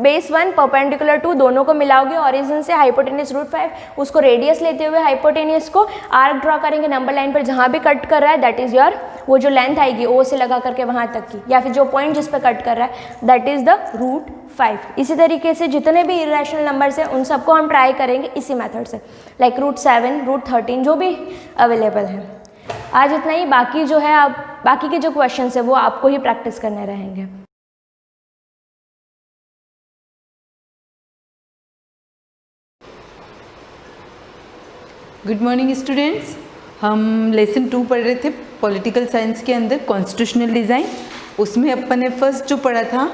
B: बेस 1 परपेंडिकुलर 2, दोनों को मिलाओगे ओरिजिन से, हाइपोटेनियस √5, उसको रेडियस लेते हुए हाइपोटेनियस को आर्क ड्रॉ करेंगे नंबर लाइन पर जहाँ भी कट कर रहा है, दैट इज़ योर, वो जो लेंथ आएगी ओ से लगा करके वहाँ तक की, या फिर जो पॉइंट जिस पर कट कर रहा है, दैट इज़ द √5। इसी तरीके से जितने भी इरेशनल नंबर्स हैं उन सबको हम ट्राई करेंगे इसी मेथड से, लाइक √7, √13 जो भी अवेलेबल है। आज इतना ही, बाकी जो है आप बाकी के जो क्वेश्चंस है वो आपको ही प्रैक्टिस करने रहेंगे।
C: गुड मॉर्निंग स्टूडेंट्स, हम लेसन 2 पढ़ रहे थे पॉलिटिकल साइंस के अंदर कॉन्स्टिट्यूशनल डिज़ाइन। उसमें अपन ने फर्स्ट जो पढ़ा था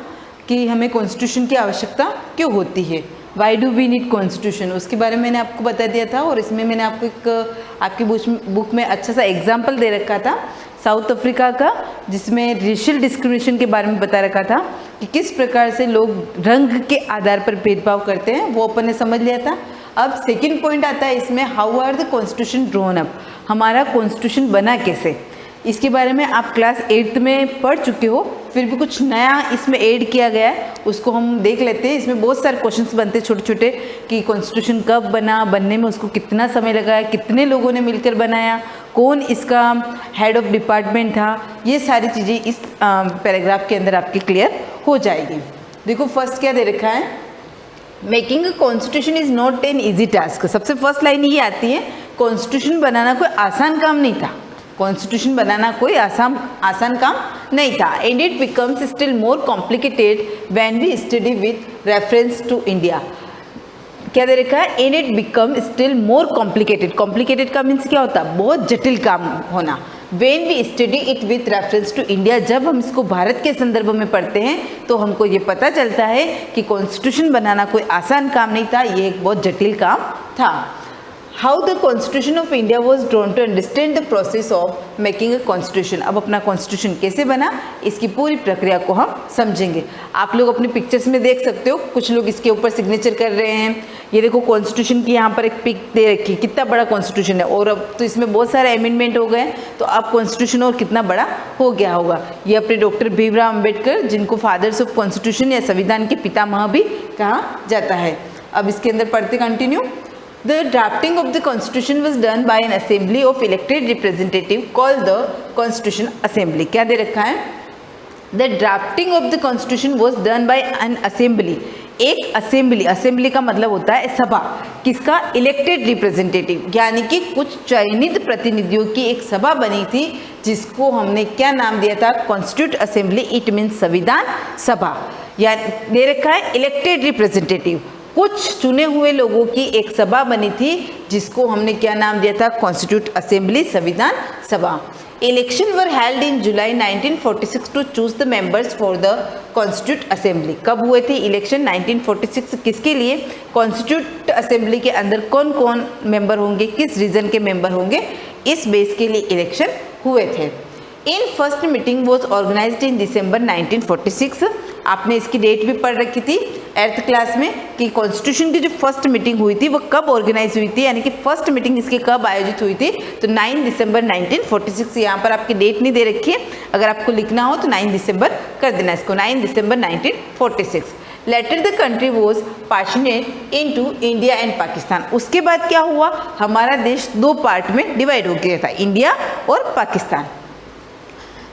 C: कि हमें कॉन्स्टिट्यूशन की आवश्यकता क्यों होती है, why do we need constitution, उसके बारे में मैंने आपको बता दिया था। और इसमें मैंने आपको एक आपकी बुक में अच्छा सा एग्जाम्पल दे रखा था साउथ अफ्रीका का, जिसमें रेशियल डिस्क्रिमिनेशन के बारे में बता रखा था कि किस प्रकार से लोग रंग के आधार पर भेदभाव करते हैं, वो अपन ने समझ लिया था। अब सेकंड पॉइंट आता है इसमें, how are the constitution drawn up, हमारा कॉन्स्टिट्यूशन बना कैसे, इसके बारे में आप क्लास 8th में पढ़ चुके हो, फिर भी कुछ नया इसमें ऐड किया गया है, उसको हम देख लेते हैं। इसमें बहुत सारे क्वेश्चंस बनते हैं छोटे छोटे कि कॉन्स्टिट्यूशन कब बना, बनने में उसको कितना समय लगा है, कितने लोगों ने मिलकर बनाया, कौन इसका हेड ऑफ डिपार्टमेंट था, ये सारी चीज़ें इस पैराग्राफ के अंदर आपकी क्लियर हो जाएगी। देखो फर्स्ट क्या दे रखा है, making a constitution is not an easy task. सबसे फर्स्ट लाइन ये आती है, कॉन्स्टिट्यूशन बनाना कोई आसान काम नहीं था, कॉन्स्टिट्यूशन बनाना कोई आसान काम नहीं था। And it becomes still more complicated when we study with reference to India. क्या दे रखा है, and it become still more complicated, complicated का मीन्स क्या होता है, बहुत जटिल काम होना। When we study it with reference to India, जब हम इसको भारत के संदर्भ में पढ़ते हैं तो हमको ये पता चलता है कि कॉन्स्टिट्यूशन बनाना कोई आसान काम नहीं था, ये एक बहुत जटिल काम था। How the constitution of India was drawn to understand the process of making a constitution. अब अपना कॉन्स्टिट्यूशन कैसे बना, इसकी पूरी प्रक्रिया को हम समझेंगे। आप लोग अपने पिक्चर्स में देख सकते हो, कुछ लोग इसके ऊपर सिग्नेचर कर रहे हैं। ये देखो कॉन्स्टिट्यूशन की यहाँ पर एक पिक दे रखी है, कितना बड़ा कॉन्स्टिट्यूशन है, और अब तो इसमें बहुत सारे अमेंडमेंट हो गए, तो अब कॉन्स्टिट्यूशन और कितना बड़ा हो गया होगा। ये अपने डॉक्टर भीमराव अम्बेडकर, जिनको फादर्स ऑफ कॉन्स्टिट्यूशन या संविधान के पितामह भी कहा जाता है। अब इसके अंदर पढ़ते continue. The drafting of the constitution was done by an assembly of elected representative called the Constitution Assembly. क्या दे रखा है, The drafting of the constitution was done by an assembly. एक असेंबली, असेंबली का मतलब होता है सभा, किसका, इलेक्टेड रिप्रेजेंटेटिव, यानी कि कुछ चयनित प्रतिनिधियों की एक सभा बनी थी, जिसको हमने क्या नाम दिया था, कॉन्स्टिट्यूट असेंबली। इट मीन्स संविधान सभा, या दे रखा है इलेक्टेड रिप्रेजेंटेटिव, कुछ चुने हुए लोगों की एक सभा बनी थी, जिसको हमने क्या नाम दिया था, कॉन्स्टिट्यूट असेंबली, संविधान सभा। Election were held in July 1946 to choose the members for the constitute assembly. कब हुए थे इलेक्शन, 1946, किसके लिए, कॉन्स्टिट्यूट असेंबली के अंदर कौन कौन मेंबर होंगे, किस रीजन के मेंबर होंगे, इस बेस के लिए इलेक्शन हुए थे। In first meeting was organized in December 1946। आपने इसकी डेट भी पढ़ रखी थी 8th क्लास में कि कॉन्स्टिट्यूशन की जो फर्स्ट मीटिंग हुई थी वो कब ऑर्गेनाइज हुई थी, यानी कि फर्स्ट मीटिंग इसकी कब आयोजित हुई थी, तो 9 दिसंबर 1946। यहाँ पर आपकी डेट नहीं दे रखी है, अगर आपको लिखना हो तो 9 दिसंबर कर देना इसको, 9 दिसंबर 1946। Later the country was partitioned into India and Pakistan. उसके बाद क्या हुआ, हमारा देश 2 पार्ट में डिवाइड हो गया था, इंडिया और Pakistan.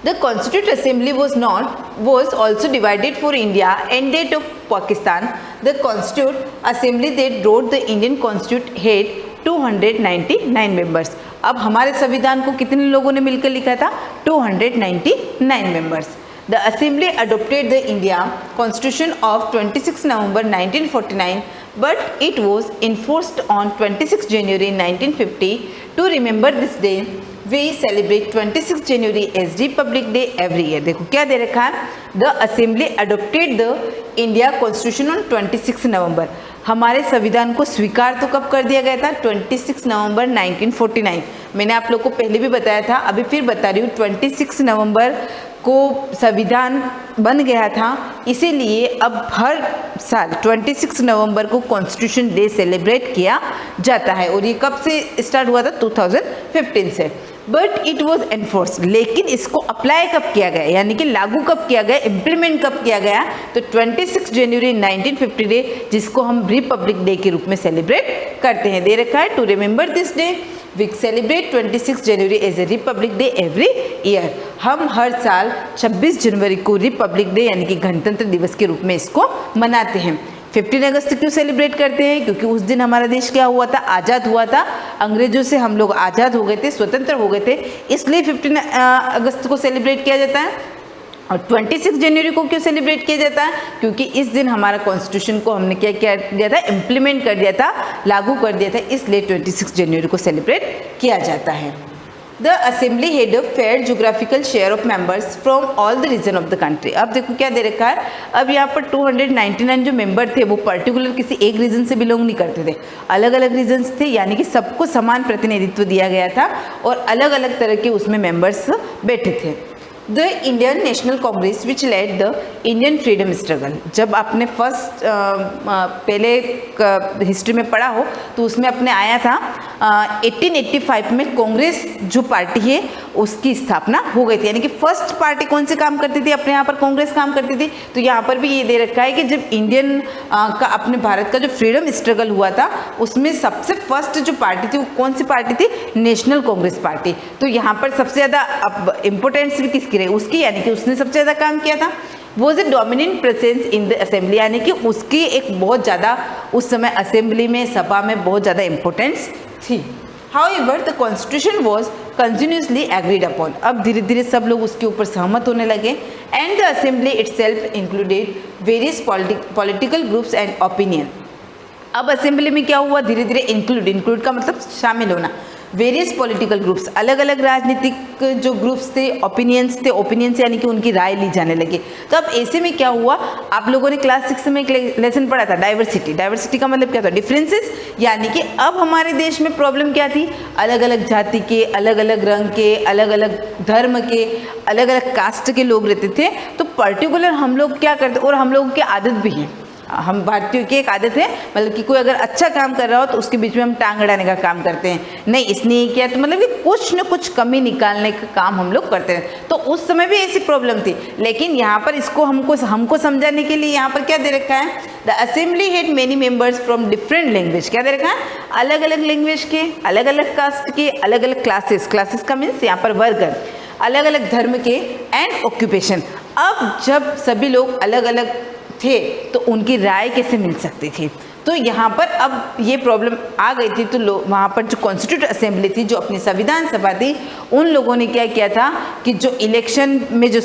C: The Constituent Assembly was also divided for India and that of Pakistan. The Constituent Assembly that wrote the Indian Constitution had 299 members. अब हमारे संविधान को कितने लोगों ने मिलकर लिखा था, 299 members. The Assembly adopted the India Constitution of 26 November 1949, but it was enforced on 26 January 1950. To remember this day, we celebrate 26 January as Republic Day every year. देखो क्या दे रखा है, The Assembly adopted the India Constitution on 26 November. हमारे संविधान को स्वीकार तो कब कर दिया गया था, 26 नवंबर 1949। मैंने आप लोग को पहले भी बताया था, अभी फिर बता रही हूँ, 26 नवंबर को संविधान बन गया था, इसीलिए अब हर साल 26 नवंबर को कॉन्स्टिट्यूशन डे सेलिब्रेट किया जाता है। और ये कब से स्टार्ट हुआ था? 2015 से। बट इट वॉज एनफोर्स, लेकिन इसको अप्लाई कब किया गया, यानी कि लागू कब किया गया, इम्प्लीमेंट कब किया गया? तो 26 जनवरी 1950 डे, जिसको हम रिपब्लिक डे के रूप में सेलिब्रेट करते हैं। दे रखा है to remember this day we celebrate 26 January as a republic day every year. हम हर साल 26 जनवरी को रिपब्लिक डे यानी कि गणतंत्र दिवस के रूप में इसको मनाते हैं। 15 अगस्त क्यों सेलिब्रेट करते हैं? क्योंकि उस दिन हमारा देश क्या हुआ था? आज़ाद हुआ था। अंग्रेजों से हम लोग आज़ाद हो गए थे, स्वतंत्र हो गए थे, इसलिए 15 अगस्त को सेलिब्रेट किया जाता है। और 26 जनवरी को क्यों सेलिब्रेट किया जाता है? क्योंकि इस दिन हमारा कॉन्स्टिट्यूशन को हमने क्या दिया था? इम्प्लीमेंट कर दिया था, लागू कर दिया था, इसलिए 26 जनवरी को सेलिब्रेट किया जाता है। The assembly had a fair geographical share of members from all the region of the country. अब देखो क्या दे रखा है, अब यहाँ पर 299 जो मेंबर थे वो पर्टिकुलर किसी एक रीजन से बिलोंग नहीं करते थे, अलग अलग रीजन्स थे, यानी कि सबको समान प्रतिनिधित्व दिया गया था और अलग अलग तरह के उसमें मेंबर्स बैठे थे। The Indian national Congress which lead the Indian freedom struggle. जब आपने फर्स्ट पहले हिस्ट्री में पढ़ा हो तो उसमें अपने आया था 1885 में कांग्रेस जो पार्टी है उसकी स्थापना हो गई थी, यानी कि फर्स्ट पार्टी कौन से काम करती थी? अपने यहाँ पर कांग्रेस काम करती थी। तो यहाँ पर भी ये दे रखा है कि जब इंडियन का अपने भारत का जो फ्रीडम स्ट्रगल हुआ था उसमें सबसे फर्स्ट जो पार्टी थी वो कौन सी पार्टी थी? National Congress party. तो यहाँ पर सबसे ज़्यादा अब इम्पोर्टेंस भी किसकी रही? उसकी, यानी कि उसने सबसे ज़्यादा काम किया था। Was a dominant presence in the assembly, यानी कि उसकी एक बहुत ज़्यादा उस समय असेंबली में, सभा में बहुत ज़्यादा इम्पोर्टेंस थी। However, the constitution was continuously agreed upon. अब धीरे धीरे सब लोग उसके ऊपर सहमत होने लगे। And the assembly itself included various political groups and opinion. अब असेंबली में क्या हुआ? धीरे धीरे इंक्लूड का मतलब शामिल होना। वेरियस पॉलिटिकल ग्रुप्स, अलग अलग राजनीतिक जो ग्रुप्स थे, ओपिनियंस यानी कि उनकी राय ली जाने लगी। तो अब ऐसे में क्या हुआ? आप लोगों ने क्लास 6 में एक लेसन पढ़ा था, डाइवर्सिटी का मतलब क्या था? डिफरेंसेस, यानी कि अब हमारे देश में प्रॉब्लम क्या थी? अलग अलग जाति के, अलग अलग रंग के, अलग अलग धर्म के, अलग अलग कास्ट के लोग रहते थे। तो पर्टिकुलर हम लोग क्या करते, और हम लोगों की आदत भी है, हम भारतीयों की एक आदत है, मतलब कि कोई अगर अच्छा काम कर रहा हो तो उसके बीच में हम टांग अड़ाने का काम करते हैं, नहीं इसने ये किया, तो मतलब कि कुछ न कुछ कमी निकालने का काम हम लोग करते हैं। तो उस समय भी ऐसी प्रॉब्लम थी, लेकिन यहाँ पर इसको हमको समझाने के लिए यहाँ पर क्या दे रखा है? The assembly had many members from different language. क्या दे रखा है? अलग अलग लैंग्वेज के, अलग अलग कास्ट के, अलग अलग क्लासेस का मीन्स यहाँ पर वर्ग, अलग अलग धर्म के, एंड ऑक्यूपेशन। अब जब सभी लोग अलग अलग थे तो उनकी राय कैसे मिल सकती थी? तो यहाँ पर अब ये प्रॉब्लम आ गई थी। तो वहाँ पर जो कॉन्स्टिट्यूट असेंबली थी, जो अपनी संविधान सभा थी, उन लोगों ने क्या किया था कि जो इलेक्शन में जो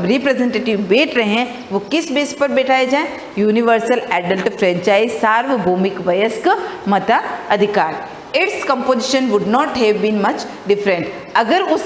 C: रिप्रेजेंटेटिव बैठ रहे हैं वो किस बेस पर बैठाए जाए? यूनिवर्सल एडल्ट फ्रेंचाइज, सार्वभौमिक वयस्क मताधिकार। Its composition would not have been much different. अगर उस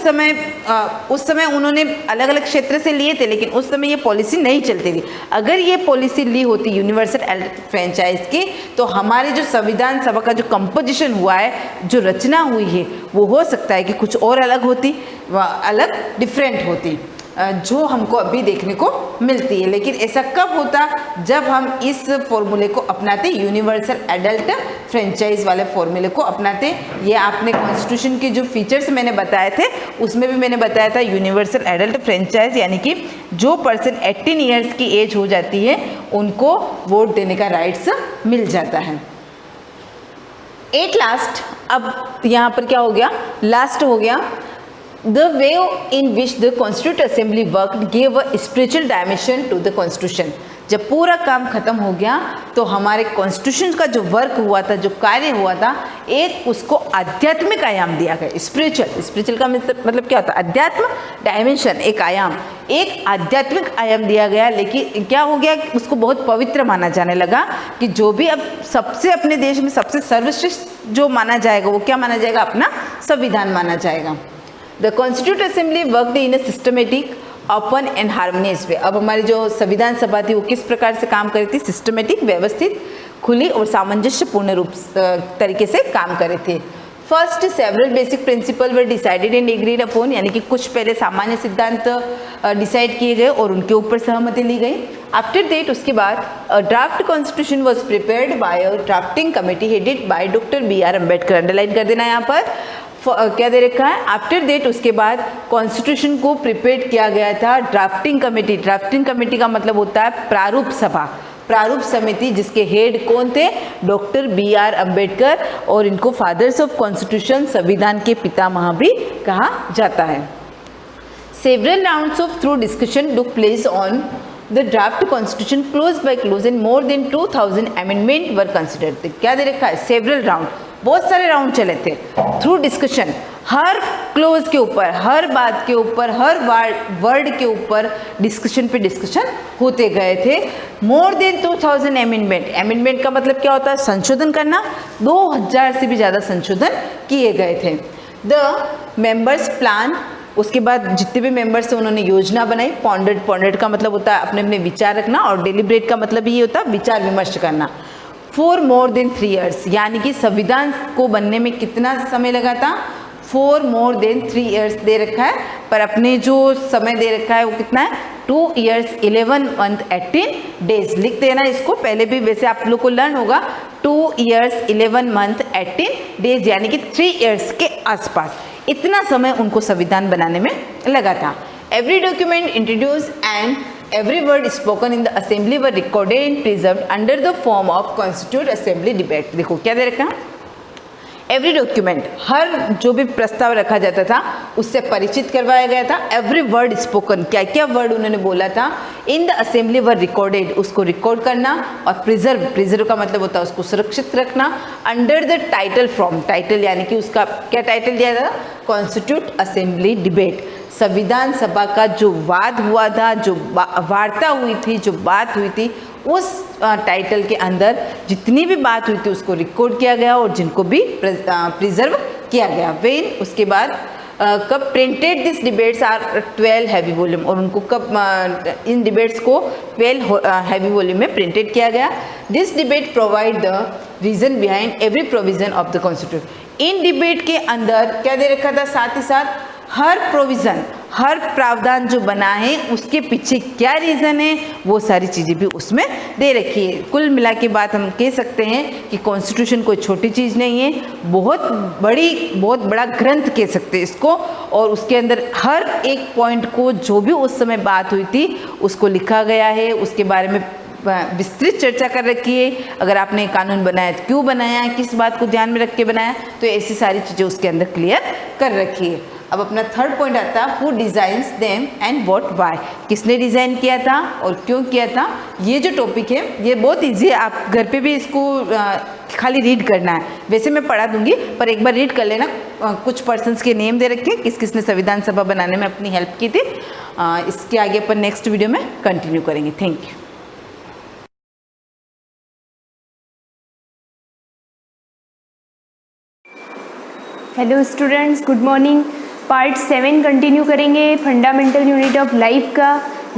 C: समय उन्होंने अलग अलग क्षेत्र से लिए थे, लेकिन उस समय ये पॉलिसी नहीं चलती थी। अगर ये पॉलिसी ली होती यूनिवर्सल एडल्ट फ्रेंचाइज की, तो हमारे जो संविधान सभा का जो कंपोजिशन हुआ है, जो रचना हुई है, वो हो सकता है कि कुछ और अलग होती, अलग डिफरेंट होती, जो हमको अभी देखने को मिलती है। लेकिन ऐसा कब होता? जब हम इस फॉर्मूले को अपनाते, यूनिवर्सल एडल्ट फ्रेंचाइज वाले फॉर्मूले को अपनाते। ये आपने कॉन्स्टिट्यूशन के जो फीचर्स मैंने बताए थे उसमें भी मैंने बताया था, यूनिवर्सल एडल्ट फ्रेंचाइज यानी कि जो पर्सन 18 ईयर्स की एज हो जाती है उनको वोट देने का राइट्स मिल जाता है। एट लास्ट, अब यहाँ पर क्या हो गया? लास्ट हो गया। The way in which the Constituent Assembly worked gave a spiritual dimension to the Constitution. जब पूरा काम खत्म हो गया तो हमारे कॉन्स्टिट्यूशन का जो वर्क हुआ था, जो कार्य हुआ था, एक उसको आध्यात्मिक आयाम दिया गया। स्पिरिचुअल का मतलब क्या होता है? अध्यात्म, डायमेंशन, एक आयाम, एक आध्यात्मिक आयाम दिया गया। लेकिन क्या हो गया? उसको बहुत पवित्र माना जाने लगा कि जो भी अब सबसे अपने देश में सबसे सर्वश्रेष्ठ जो माना जाएगा वो क्या माना जाएगा? अपना संविधान माना जाएगा। The constitute assembly worked in a systematic, open and harmonious way. अब हमारी जो संविधान सभा थी वो किस प्रकार से काम कर रही थी? सिस्टमेटिक, व्यवस्थित, खुली और सामंजस्यपूर्ण रूप तरीके से काम कर रहे थे। First several basic principle were decided and agreed upon, यानी कि कुछ पहले सामान्य सिद्धांत डिसाइड किए गए और उनके ऊपर सहमति ली गई। आफ्टर दैट उसके बाद draft constitution was prepared by a drafting committee headed by doctor B.R. Ambedkar. Underline कर देना यहाँ पर क्या दे रखा है, आफ्टर डेट उसके बाद कॉन्स्टिट्यूशन को प्रिपेयर किया गया था ड्राफ्टिंग कमेटी। ड्राफ्टिंग कमेटी का मतलब होता है प्रारूप सभा, प्रारूप समिति, जिसके हेड कौन थे, डॉक्टर B.R. अम्बेडकर, और इनको फादर्स ऑफ कॉन्स्टिट्यूशन, संविधान के पितामह भी कहा जाता है। Several rounds of through discussion took place on the draft constitution close by close and more than 2000 amendment were considered. क्या दे रखा है, सेवरल राउंड, बहुत सारे राउंड चले थे। थ्रू डिस्कशन, हर क्लोज के ऊपर, हर बात के ऊपर, हर वर्ड के ऊपर डिस्कशन पे डिस्कशन होते गए थे। मोर देन 2000 अमेंडमेंट, अमेंडमेंट का मतलब क्या होता है, संशोधन करना। 2000 से भी ज़्यादा संशोधन किए गए थे। द मेंबर्स प्लान, उसके बाद जितने भी मेंबर्स थे उन्होंने योजना बनाई। पॉन्डेड का मतलब होता है अपने अपने विचार रखना, और डेलिब्रेट का मतलब ये होता है विचार विमर्श करना। फॉर मोर देन 3 years, यानी कि संविधान को बनने में कितना समय लगा था, 4 more than 3 years दे रखा है, पर अपने जो समय दे रखा है वो कितना है, 2 years 11 month 18 days। लिख देना इसको, पहले भी वैसे आप लोग को लर्न होगा। 2 years 11 month 18 days, यानी कि 3 years के आसपास इतना समय उनको संविधान बनाने में लगा था। Every document introduce and every word spoken in the assembly were recorded and preserved under the form of constituted assembly debate। देखो क्या दे रखा है, एवरी डॉक्यूमेंट, हर जो भी प्रस्ताव रखा जाता था उससे परिचित करवाया गया था। एवरी वर्ड स्पोकन, क्या क्या वर्ड उन्होंने बोला था, in the assembly were recorded, उसको रिकॉर्ड करना, और प्रिजर्व का मतलब होता है उसको सुरक्षित रखना। Under the title from, title यानी कि उसका क्या टाइटल दिया था, कॉन्स्टिट्यूट असेंबली डिबेट। संविधान सभा का जो वाद हुआ था, जो वार्ता हुई थी, जो बात हुई थी, उस टाइटल के अंदर जितनी भी बात हुई थी उसको रिकॉर्ड किया गया और जिनको भी प्रिजर्व किया गया। वेन उसके बाद कब printed this debates are 12 heavy volume, और उनको कब इन डिबेट्स को 12 हैवी वॉल्यूम में प्रिंटेड किया गया। This debate provide the reason behind every provision of the constitution. इन डिबेट के अंदर क्या दे रखा था, साथ ही साथ हर प्रोविज़न, हर प्रावधान जो बना है उसके पीछे क्या रीज़न है, वो सारी चीज़ें भी उसमें दे रखी है। कुल मिला के बात हम कह सकते हैं कि कॉन्स्टिट्यूशन कोई छोटी चीज़ नहीं है, बहुत बड़ा ग्रंथ कह सकते हैं इसको, और उसके अंदर हर एक पॉइंट को जो भी उस समय बात हुई थी उसको लिखा गया है, उसके बारे में विस्तृत चर्चा कर रखी है। अगर आपने कानून बनाया तो क्यों बनाया, किस बात को ध्यान में रख के बनाया, तो ऐसी सारी चीज़ें उसके अंदर क्लियर कर रखी है। अब अपना थर्ड पॉइंट आता है, who designs them and what why, किसने डिज़ाइन किया था और क्यों किया था। ये जो टॉपिक है ये बहुत ईजी है, आप घर पे भी इसको खाली रीड करना है। वैसे मैं पढ़ा दूंगी पर एक बार रीड कर लेना। कुछ पर्सन्स के नेम दे रखे, किस किसने संविधान सभा बनाने में अपनी हेल्प की थी। इसके आगे अपन नेक्स्ट वीडियो में कंटिन्यू करेंगे। Thank you.
D: Hello students, good morning. Part 7 continue करेंगे, फंडामेंटल यूनिट ऑफ लाइफ का।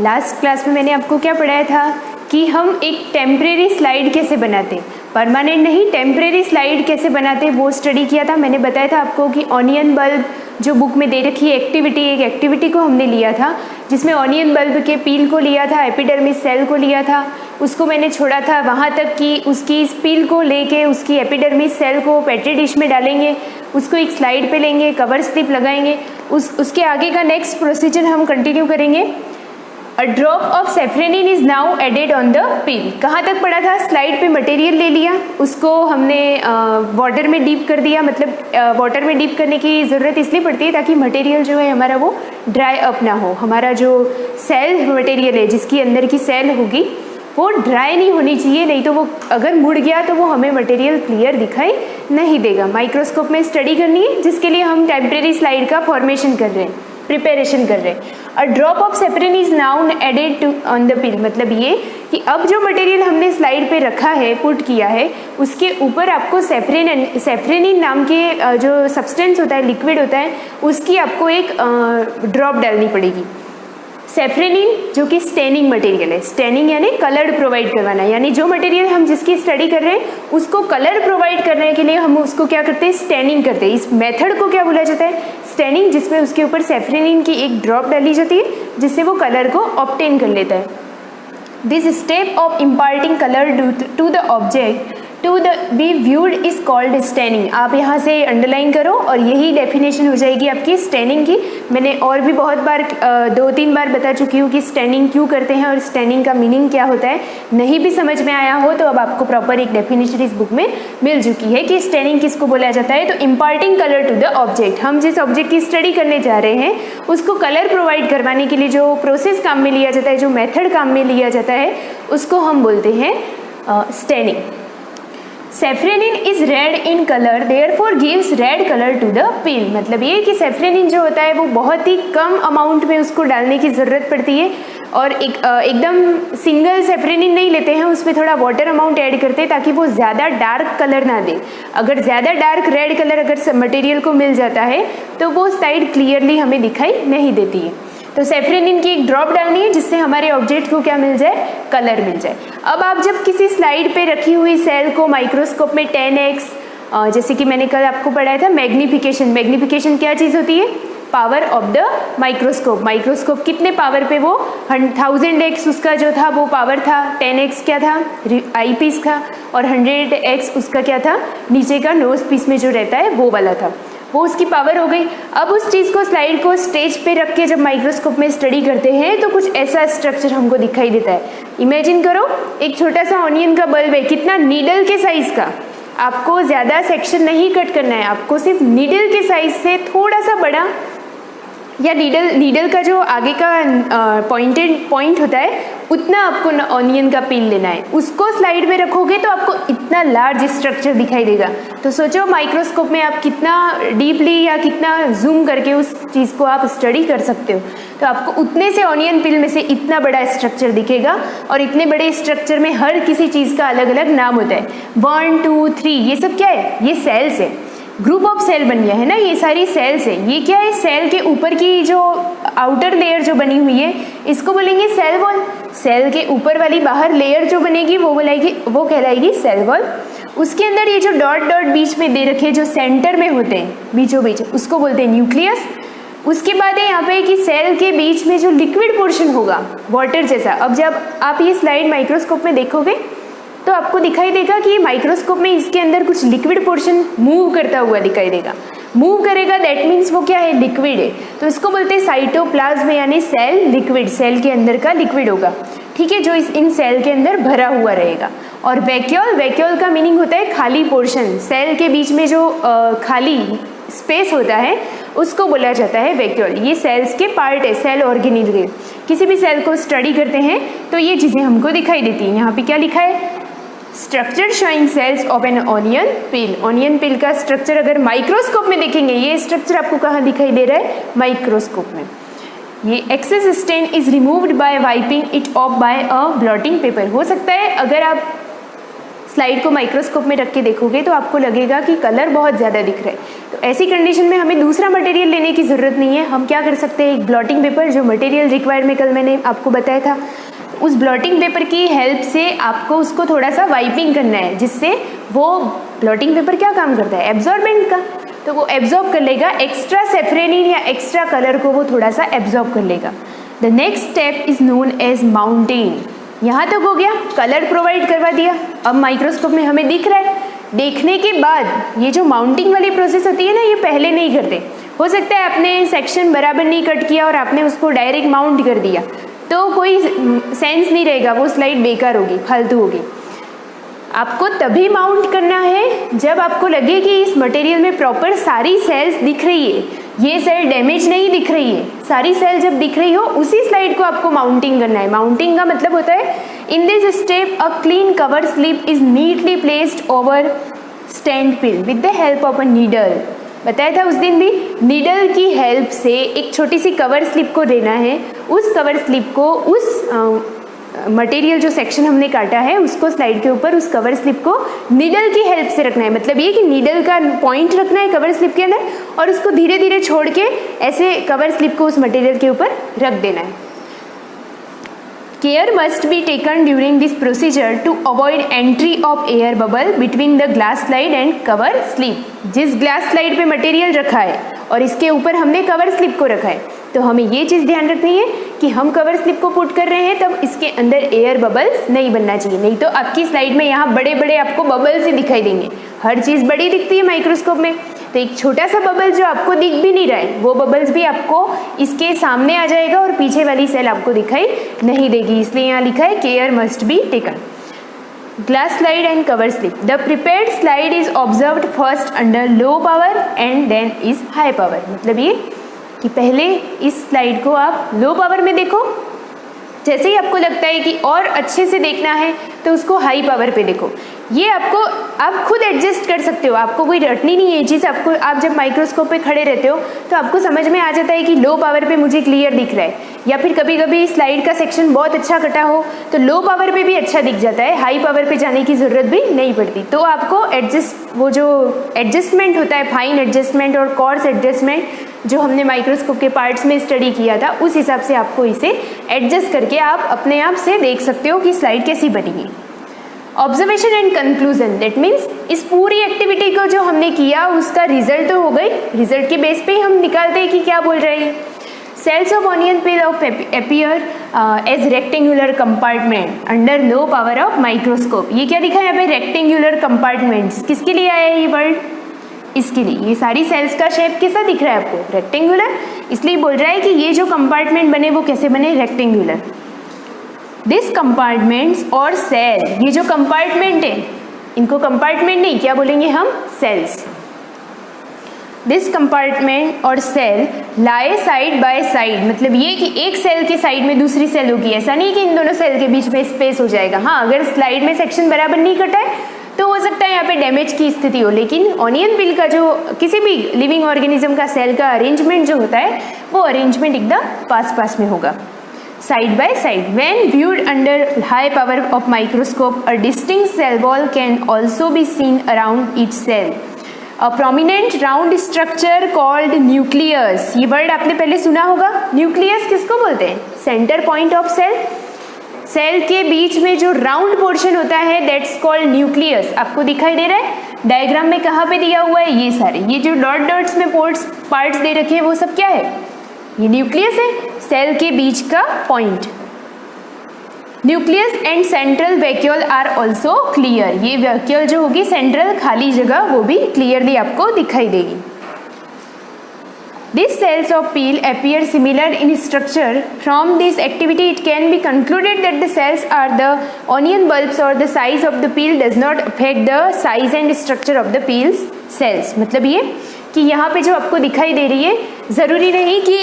D: लास्ट क्लास में मैंने आपको क्या पढ़ाया था कि हम एक टेम्परेरी स्लाइड कैसे बनाते, परमानेंट नहीं, टेम्परेरी स्लाइड कैसे बनाते वो स्टडी किया था। मैंने बताया था आपको कि ऑनियन बल्ब जो बुक में दे रखी है एक्टिविटी, एक एक्टिविटी को हमने लिया था जिसमें ऑनियन बल्ब के पील को लिया था, एपिडर्मिस सेल को लिया था, उसको मैंने छोड़ा था वहाँ तक कि उसकी इस पील को लेके उसकी एपिडर्मिस सेल को पेट्री डिश में डालेंगे, उसको एक स्लाइड पे लेंगे, कवर स्लिप लगाएंगे, उसके आगे का नेक्स्ट प्रोसीजर हम कंटिन्यू करेंगे। A drop of safranin is now added on the peel. कहाँ तक पड़ा था, स्लाइड पे मटेरियल ले लिया, उसको हमने वाटर में डीप कर दिया। मतलब वाटर में डीप करने की ज़रूरत इसलिए पड़ती है ताकि मटेरियल जो है हमारा वो ड्राई अप ना हो। हमारा जो सेल मटेरियल है, जिसकी अंदर की सेल होगी, वो ड्राई नहीं होनी चाहिए, नहीं तो वो अगर मुड़ गया तो वो हमें मटेरियल क्लियर दिखाई नहीं देगा। माइक्रोस्कोप में स्टडी करनी है, जिसके लिए हम टेम्परेरी स्लाइड का फॉर्मेशन कर रहे हैं, प्रिपरेशन कर रहे हैं। A drop of saffron is now added to on the peel. मतलब ये कि अब जो मटेरियल हमने स्लाइड पे रखा है, पुट किया है, उसके ऊपर आपको सेफ्रेनिन नाम के जो सब्सटेंस होता है, लिक्विड होता है, उसकी आपको एक ड्रॉप डालनी पड़ेगी। सेफ्रेनिन जो कि स्टेनिंग मटेरियल है, स्टेनिंग यानी कलर प्रोवाइड करवाना, यानी जो मटेरियल हम जिसकी स्टडी कर रहे हैं उसको कलर प्रोवाइड करने के लिए हम उसको क्या करते हैं, स्टेनिंग करते हैं। इस मेथड को क्या बोला जाता है, स्टेनिंग, जिसमें उसके ऊपर सेफ्रेनिन की एक ड्रॉप डाली जाती है जिससे वो कलर को ऑब्टेन कर लेता है। This step of imparting colour to the object to the be viewed is called staining. आप यहाँ से अंडरलाइन करो और यही डेफिनेशन हो जाएगी आपकी स्टेनिंग की। मैंने और भी बहुत बार 2-3 बार बता चुकी हूँ कि स्टेनिंग क्यों करते हैं और स्टेनिंग का मीनिंग क्या होता है। नहीं भी समझ में आया हो तो अब आपको प्रॉपर एक डेफिनेशन इस बुक में मिल चुकी है कि स्टेनिंग किसको बोला जाता है। तो imparting colour to the object, हम जिस ऑब्जेक्ट की स्टडी करने जा रहे हैं उसको कलर प्रोवाइड करवाने के लिए जो प्रोसेस काम में लिया जाता है, जो मेथड काम में लिया जाता है, उसको हम बोलते हैं staining. Safranin is red in colour therefore gives red colour to the peel. मतलब ये कि सेफ्रेनिन जो होता है वो बहुत ही कम अमाउंट में उसको डालने की ज़रूरत पड़ती है और एकदम सिंगल सेफ्रेनिन नहीं लेते हैं, उसमें थोड़ा वाटर अमाउंट ऐड करते हैं ताकि वो ज़्यादा डार्क कलर ना दे। अगर ज़्यादा डार्क रेड कलर अगर मटेरियल को मिल जाता है तो वो साइड क्लियरली हमें दिखाई नहीं देती है। तो सेफ्रेनिन की एक ड्रॉप डालनी है जिससे हमारे ऑब्जेक्ट को क्या मिल जाए, कलर मिल जाए। अब आप जब किसी स्लाइड पे रखी हुई सेल को माइक्रोस्कोप में 10x, जैसे कि मैंने कल आपको पढ़ाया था मैग्निफिकेशन, मैग्निफिकेशन क्या चीज़ होती है, power of the microscope. Microscope कितने पावर पे, वो 1000x उसका जो था वो पावर था, 10x क्या था आई पीस था और 100x उसका क्या था, नीचे का नोज पीस में जो रहता है वो वाला था, वो उसकी पावर हो गई। अब उस चीज़ को स्लाइड को स्टेज पे रख के जब माइक्रोस्कोप में स्टडी करते हैं तो कुछ ऐसा स्ट्रक्चर हमको दिखाई देता है। इमेजिन करो एक छोटा सा ऑनियन का बल्ब है, कितना नीडल के साइज़ का। आपको ज़्यादा सेक्शन नहीं कट करना है, आपको सिर्फ नीडल के साइज़ से थोड़ा सा बड़ा, या नीडल का जो आगे का पॉइंट होता है उतना आपको ऑनियन का पील लेना है। उसको स्लाइड में रखोगे तो आपको इतना लार्ज स्ट्रक्चर दिखाई देगा। तो सोचो माइक्रोस्कोप में आप कितना डीपली या कितना जूम करके उस चीज़ को आप स्टडी कर सकते हो। तो आपको उतने से ऑनियन पील में से इतना बड़ा स्ट्रक्चर दिखेगा और इतने बड़े स्ट्रक्चर में हर किसी चीज़ का अलग अलग नाम होता है। 1 2 3 ये सब क्या है, ये सेल्स है, ग्रुप ऑफ सेल बन गया है ना, ये सारी सेल्स है। ये क्या है, सेल के ऊपर की जो आउटर लेयर जो बनी हुई है इसको बोलेंगे सेल वॉल। सेल के ऊपर वाली बाहर लेयर जो बनेगी वो कहलाएगी सेल वॉल। उसके अंदर ये जो डॉट डॉट बीच में दे रखे जो सेंटर में होते हैं बीचों बीच, उसको बोलते हैं न्यूक्लियस। उसके बाद है यहाँ पे कि सेल के बीच में जो लिक्विड पोर्शन होगा वाटर जैसा। अब जब आप ये स्लाइड माइक्रोस्कोप में देखोगे तो आपको दिखाई देगा कि माइक्रोस्कोप में इसके अंदर कुछ लिक्विड पोर्शन मूव करता हुआ दिखाई देगा। मूव करेगा दैट मीन्स वो क्या है, लिक्विड है। तो इसको बोलते हैं साइटोप्लाज्म यानी सेल लिक्विड, सेल के अंदर का लिक्विड होगा, ठीक है, जो इन सेल के अंदर भरा हुआ रहेगा। और वैक्यूल का मीनिंग होता है खाली पोर्शन, सेल के बीच में जो खाली स्पेस होता है उसको बोला जाता है वैक्यूल। ये सेल्स के पार्ट है, सेल ऑर्गेनेल के। किसी भी सेल को स्टडी करते हैं तो ये चीज़ें हमको दिखाई देती हैं। यहाँ पे क्या लिखा है, structure showing cells of an onion peel. Onion peel का स्ट्रक्चर अगर माइक्रोस्कोप में देखेंगे, ये स्ट्रक्चर आपको कहाँ दिखाई दे रहा है, माइक्रोस्कोप में। ये excess stain is removed by wiping it off by a blotting paper. हो सकता है अगर आप स्लाइड को माइक्रोस्कोप में रख के देखोगे तो आपको लगेगा कि कलर बहुत ज़्यादा दिख रहा है। तो ऐसी कंडीशन में हमें दूसरा मटेरियल लेने की ज़रूरत नहीं है। हम क्या कर सकते हैं, एक ब्लॉटिंग पेपर जो मटेरियल रिक्वायर्ड में कल मैंने आपको बताया था, उस ब्लॉटिंग पेपर की हेल्प से आपको उसको थोड़ा सा वाइपिंग करना है, जिससे वो ब्लॉटिंग पेपर क्या काम करता है, एब्जॉर्बेंट का, तो वो एब्जॉर्ब कर लेगा एक्स्ट्रा सेफ्रेनिन या एक्स्ट्रा कलर को, वो थोड़ा सा एब्जॉर्ब कर लेगा। The next step is known as mounting. यहाँ तक हो गया, कलर प्रोवाइड करवा दिया। अब माइक्रोस्कोप में हमें दिख रहा है, देखने के बाद ये जो माउंटिंग वाली प्रोसेस होती है ना, ये पहले नहीं करते। हो सकता है आपने सेक्शन बराबर नहीं कट किया और आपने उसको डायरेक्ट माउंट कर दिया, तो कोई सेंस नहीं रहेगा, वो स्लाइड बेकार होगी, फालतू होगी। आपको तभी माउंट करना है जब आपको लगे कि इस मटेरियल में प्रॉपर सारी सेल्स दिख रही है, ये सेल डैमेज नहीं दिख रही है, सारी सेल जब दिख रही हो उसी स्लाइड को आपको माउंटिंग करना है। माउंटिंग का मतलब होता है in this step a clean cover slip is neatly placed over stand pill with the help of a needle. बताया था उस दिन भी, नीडल की हेल्प से एक छोटी सी कवर स्लिप को देना है। उस कवर स्लिप को उस मटेरियल जो सेक्शन हमने काटा है उसको स्लाइड के ऊपर उस कवर स्लिप को नीडल की हेल्प से रखना है। मतलब ये कि नीडल का पॉइंट रखना है कवर स्लिप के अंदर और उसको धीरे धीरे छोड़ के ऐसे कवर स्लिप को उस मटेरियल के ऊपर रख देना है। Care must be taken during this procedure to avoid entry of air bubble between the glass slide and cover slip. जिस ग्लास स्लाइड पे मटेरियल रखा है और इसके ऊपर हमने कवर स्लिप को रखा है, तो हमें ये चीज़ ध्यान रखनी है कि हम कवर स्लिप को पुट कर रहे हैं तब इसके अंदर एयर बबल्स नहीं बनना चाहिए, नहीं तो आपकी स्लाइड में यहाँ बड़े बड़े आपको बबल्स ही दिखाई देंगे। हर चीज़ बड़ी दिखती है माइक्रोस्कोप में, तो एक छोटा सा बबल जो आपको दिख भी नहीं रहा है वो बबल्स भी आपको इसके सामने आ जाएगा और पीछे वाली सेल आपको दिखाई नहीं देगी। इसलिए यहाँ लिखा है care must be taken. Glass slide and cover slip. The prepared slide is observed first under low power and then is high power. मतलब ये कि पहले इस स्लाइड को आप लो पावर में देखो, जैसे ही आपको लगता है कि और अच्छे से देखना है तो उसको हाई पावर पे देखो। ये आपको आप खुद एडजस्ट कर सकते हो, आपको कोई रटनी नहीं है ये चीज़। आपको आप जब माइक्रोस्कोप पे खड़े रहते हो तो आपको समझ में आ जाता है कि लो पावर पे मुझे क्लियर दिख रहा है, या फिर कभी कभी स्लाइड का सेक्शन बहुत अच्छा कटा हो तो लो पावर पे भी अच्छा दिख जाता है, हाई पावर पे जाने की ज़रूरत भी नहीं पड़ती। तो आपको वो जो एडजस्टमेंट होता है, फाइन एडजस्टमेंट और कोर्स एडजस्टमेंट, जो हमने माइक्रोस्कोप के पार्ट्स में स्टडी किया था, उस हिसाब से आपको इसे एडजस्ट करके आप अपने आप से देख सकते हो कि स्लाइड कैसी बनेगी। Observation and conclusion, that means इस पूरी एक्टिविटी को जो हमने किया उसका रिजल्ट तो हो गई, रिजल्ट के बेस पे ही हम निकालते हैं कि क्या बोल रहे हैं। Cells of onion peel of appear as rectangular compartment under low power of microscope. ये क्या दिखा है यहाँ पे, रेक्टेंगुलर कंपार्टमेंट्स। किसके लिए आया है ये वर्ड, इसके लिए। ये सारी सेल्स का शेप कैसा दिख रहा है आपको, रेक्टेंगुलर, इसलिए बोल रहा है कि ये जो कंपार्टमेंट बने वो कैसे बने, रेक्टेंगुलर। दिस कंपार्टमेंट्स और सेल, ये जो कंपार्टमेंट है इनको कंपार्टमेंट नहीं क्या बोलेंगे हम, सेल्स। दिस कंपार्टमेंट और सेल लाए साइड बाय साइड, मतलब ये कि एक सेल के साइड में दूसरी सेल होगी, ऐसा नहीं कि इन दोनों सेल के बीच में स्पेस हो जाएगा। हाँ, अगर स्लाइड में सेक्शन बराबर नहीं कटा है तो हो सकता है यहाँ पे डैमेज की स्थिति हो, लेकिन ऑनियन पिल का जो किसी भी लिविंग ऑर्गेनिज्म का सेल का अरेंजमेंट जो होता है वो अरेंजमेंट एकदम पास पास में होगा, side by side. When viewed under high power of microscope a distinct cell wall can also be seen around each cell. A prominent round structure called nucleus, ये वर्ड आपने पहले सुना होगा। न्यूक्लियस किसको बोलते हैं, centre point of cell. Cell के बीच में जो राउंड पोर्शन होता है दैट्स कॉल्ड न्यूक्लियस। आपको दिखाई दे रहा है डायग्राम में, कहाँ पे दिया हुआ है, ये सारे, ये जो डॉट डॉट्स में पार्ट्स दे रखे हैं वो सब क्या है, ये न्यूक्लियस है, सेल के बीच का point. Nucleus and central vacuole are also clear. ये वैक्यूल जो होगी सेंट्रल खाली जगह वो भी क्लियरली आपको दिखाई देगी। These cells of peel appear similar in structure. From this activity it can be concluded that the cells are the onion bulbs or the size of the peel does not affect the size and structure of the peel's cells। मतलब ये कि यहाँ पे जो आपको दिखाई दे रही है ज़रूरी नहीं कि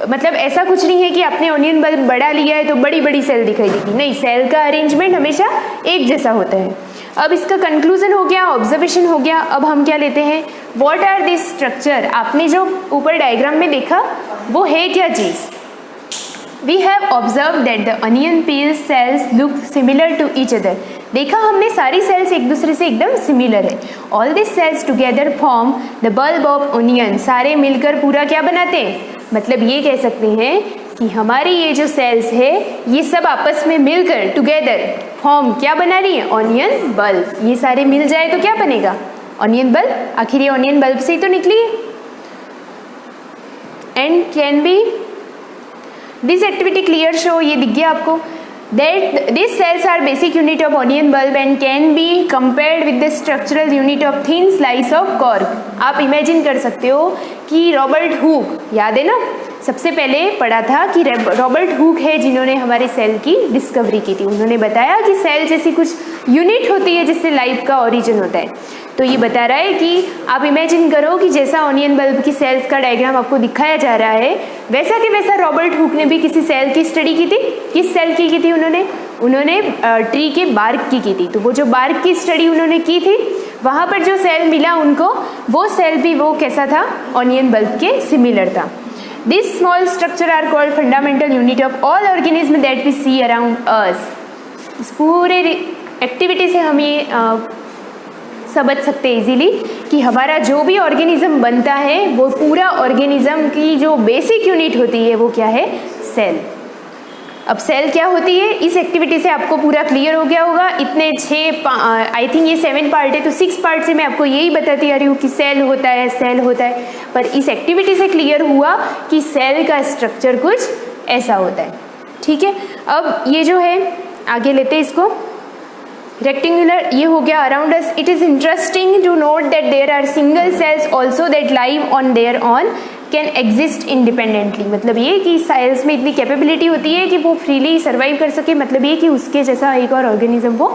D: मतलब ऐसा कुछ नहीं है कि आपने ऑनियन बल्ब बड़ा लिया है तो बड़ी बड़ी सेल दिखाई देगी, नहीं, सेल का अरेंजमेंट हमेशा एक जैसा होता है। अब इसका कंक्लूजन हो गया, ऑब्जर्वेशन हो गया। अब हम क्या लेते हैं, व्हाट आर दिस स्ट्रक्चर। आपने जो ऊपर डायग्राम में देखा वो है क्या चीज़, we have observe that the onion peel cells look similar to each other. देखा हमने सारी सेल्स एक दूसरे से एकदम सिमिलर है। All this cells together form the bulb of onion, सारे मिलकर पूरा क्या बनाते हैं, मतलब ये कह सकते हैं कि हमारी ये जो सेल्स है ये सब आपस में मिलकर टुगेदर फॉर्म क्या बना रही है, ऑनियन बल्ब। ये सारे मिल जाए तो क्या बनेगा, ऑनियन बल्ब। आखिर ये ऑनियन बल्ब से ही तो निकली है। And can be this activity clear show, ये दिख गया आपको, that these cells are basic unit of onion bulb and can be compared with the structural unit of thin slice of cork। आप इमेजिन कर सकते हो कि रॉबर्ट हुक, याद है ना, सबसे पहले पढ़ा था कि रॉबर्ट हुक है जिन्होंने हमारे सेल की डिस्कवरी की थी। उन्होंने बताया कि सेल जैसी कुछ यूनिट होती है जिससे लाइफ का ओरिजिन होता है। तो ये बता रहा है कि आप इमेजिन करो कि जैसा ऑनियन बल्ब की सेल्स का डायग्राम आपको दिखाया जा रहा है वैसा कि वैसा रॉबर्ट हुक ने भी किसी सेल की स्टडी की थी। किस सेल की थी उन्होंने ट्री के बार्क की थी। तो वो जो बार्क की स्टडी उन्होंने की थी वहाँ पर जो सेल मिला उनको, वो सेल भी वो कैसा था, ऑनियन बल्ब के सिमिलर था। This small structure are called fundamental unit of all organism that we see around us. इस पूरे एक्टिविटी से हम ये समझ सकते हैं इजीली कि हमारा जो भी ऑर्गेनिज्म बनता है वो पूरा ऑर्गेनिज्म की जो बेसिक यूनिट होती है वो क्या है, सेल। अब सेल क्या होती है, इस एक्टिविटी से आपको पूरा क्लियर हो गया होगा। इतने 6 आई थिंक ये 7 पार्ट है, तो 6 पार्ट से मैं आपको यही बताती आ रही हूँ कि सेल होता है, सेल होता है। पर इस एक्टिविटी से क्लियर हुआ कि सेल का स्ट्रक्चर कुछ ऐसा होता है। ठीक है, अब ये जो है आगे लेते हैं इसको। रेक्टेंगुलर ये हो गया around us. It is interesting to note that there are single cells also that live on their own can exist independently. मतलब ये कि सेल्स में इतनी कैपेबिलिटी होती है कि वो फ्रीली सर्वाइव कर सके। मतलब ये कि उसके जैसा एक और ऑर्गेनिज्म वो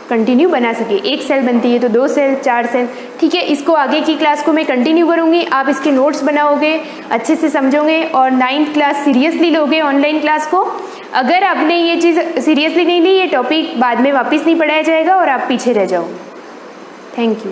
D: कंटिन्यू बना सके। एक सेल बनती है तो 2 सेल, 4 सेल। ठीक है, इसको आगे की क्लास को मैं कंटिन्यू करूँगी। आप इसके नोट्स बनाओगे, अच्छे से समझोगे और 9th क्लास सीरियसली लोगे ऑनलाइन क्लास को। अगर आपने ये चीज़ सीरियसली नहीं ली, ये टॉपिक बाद में वापस नहीं पढ़ाया जाएगा और आप पीछे रह जाओगे। Thank you.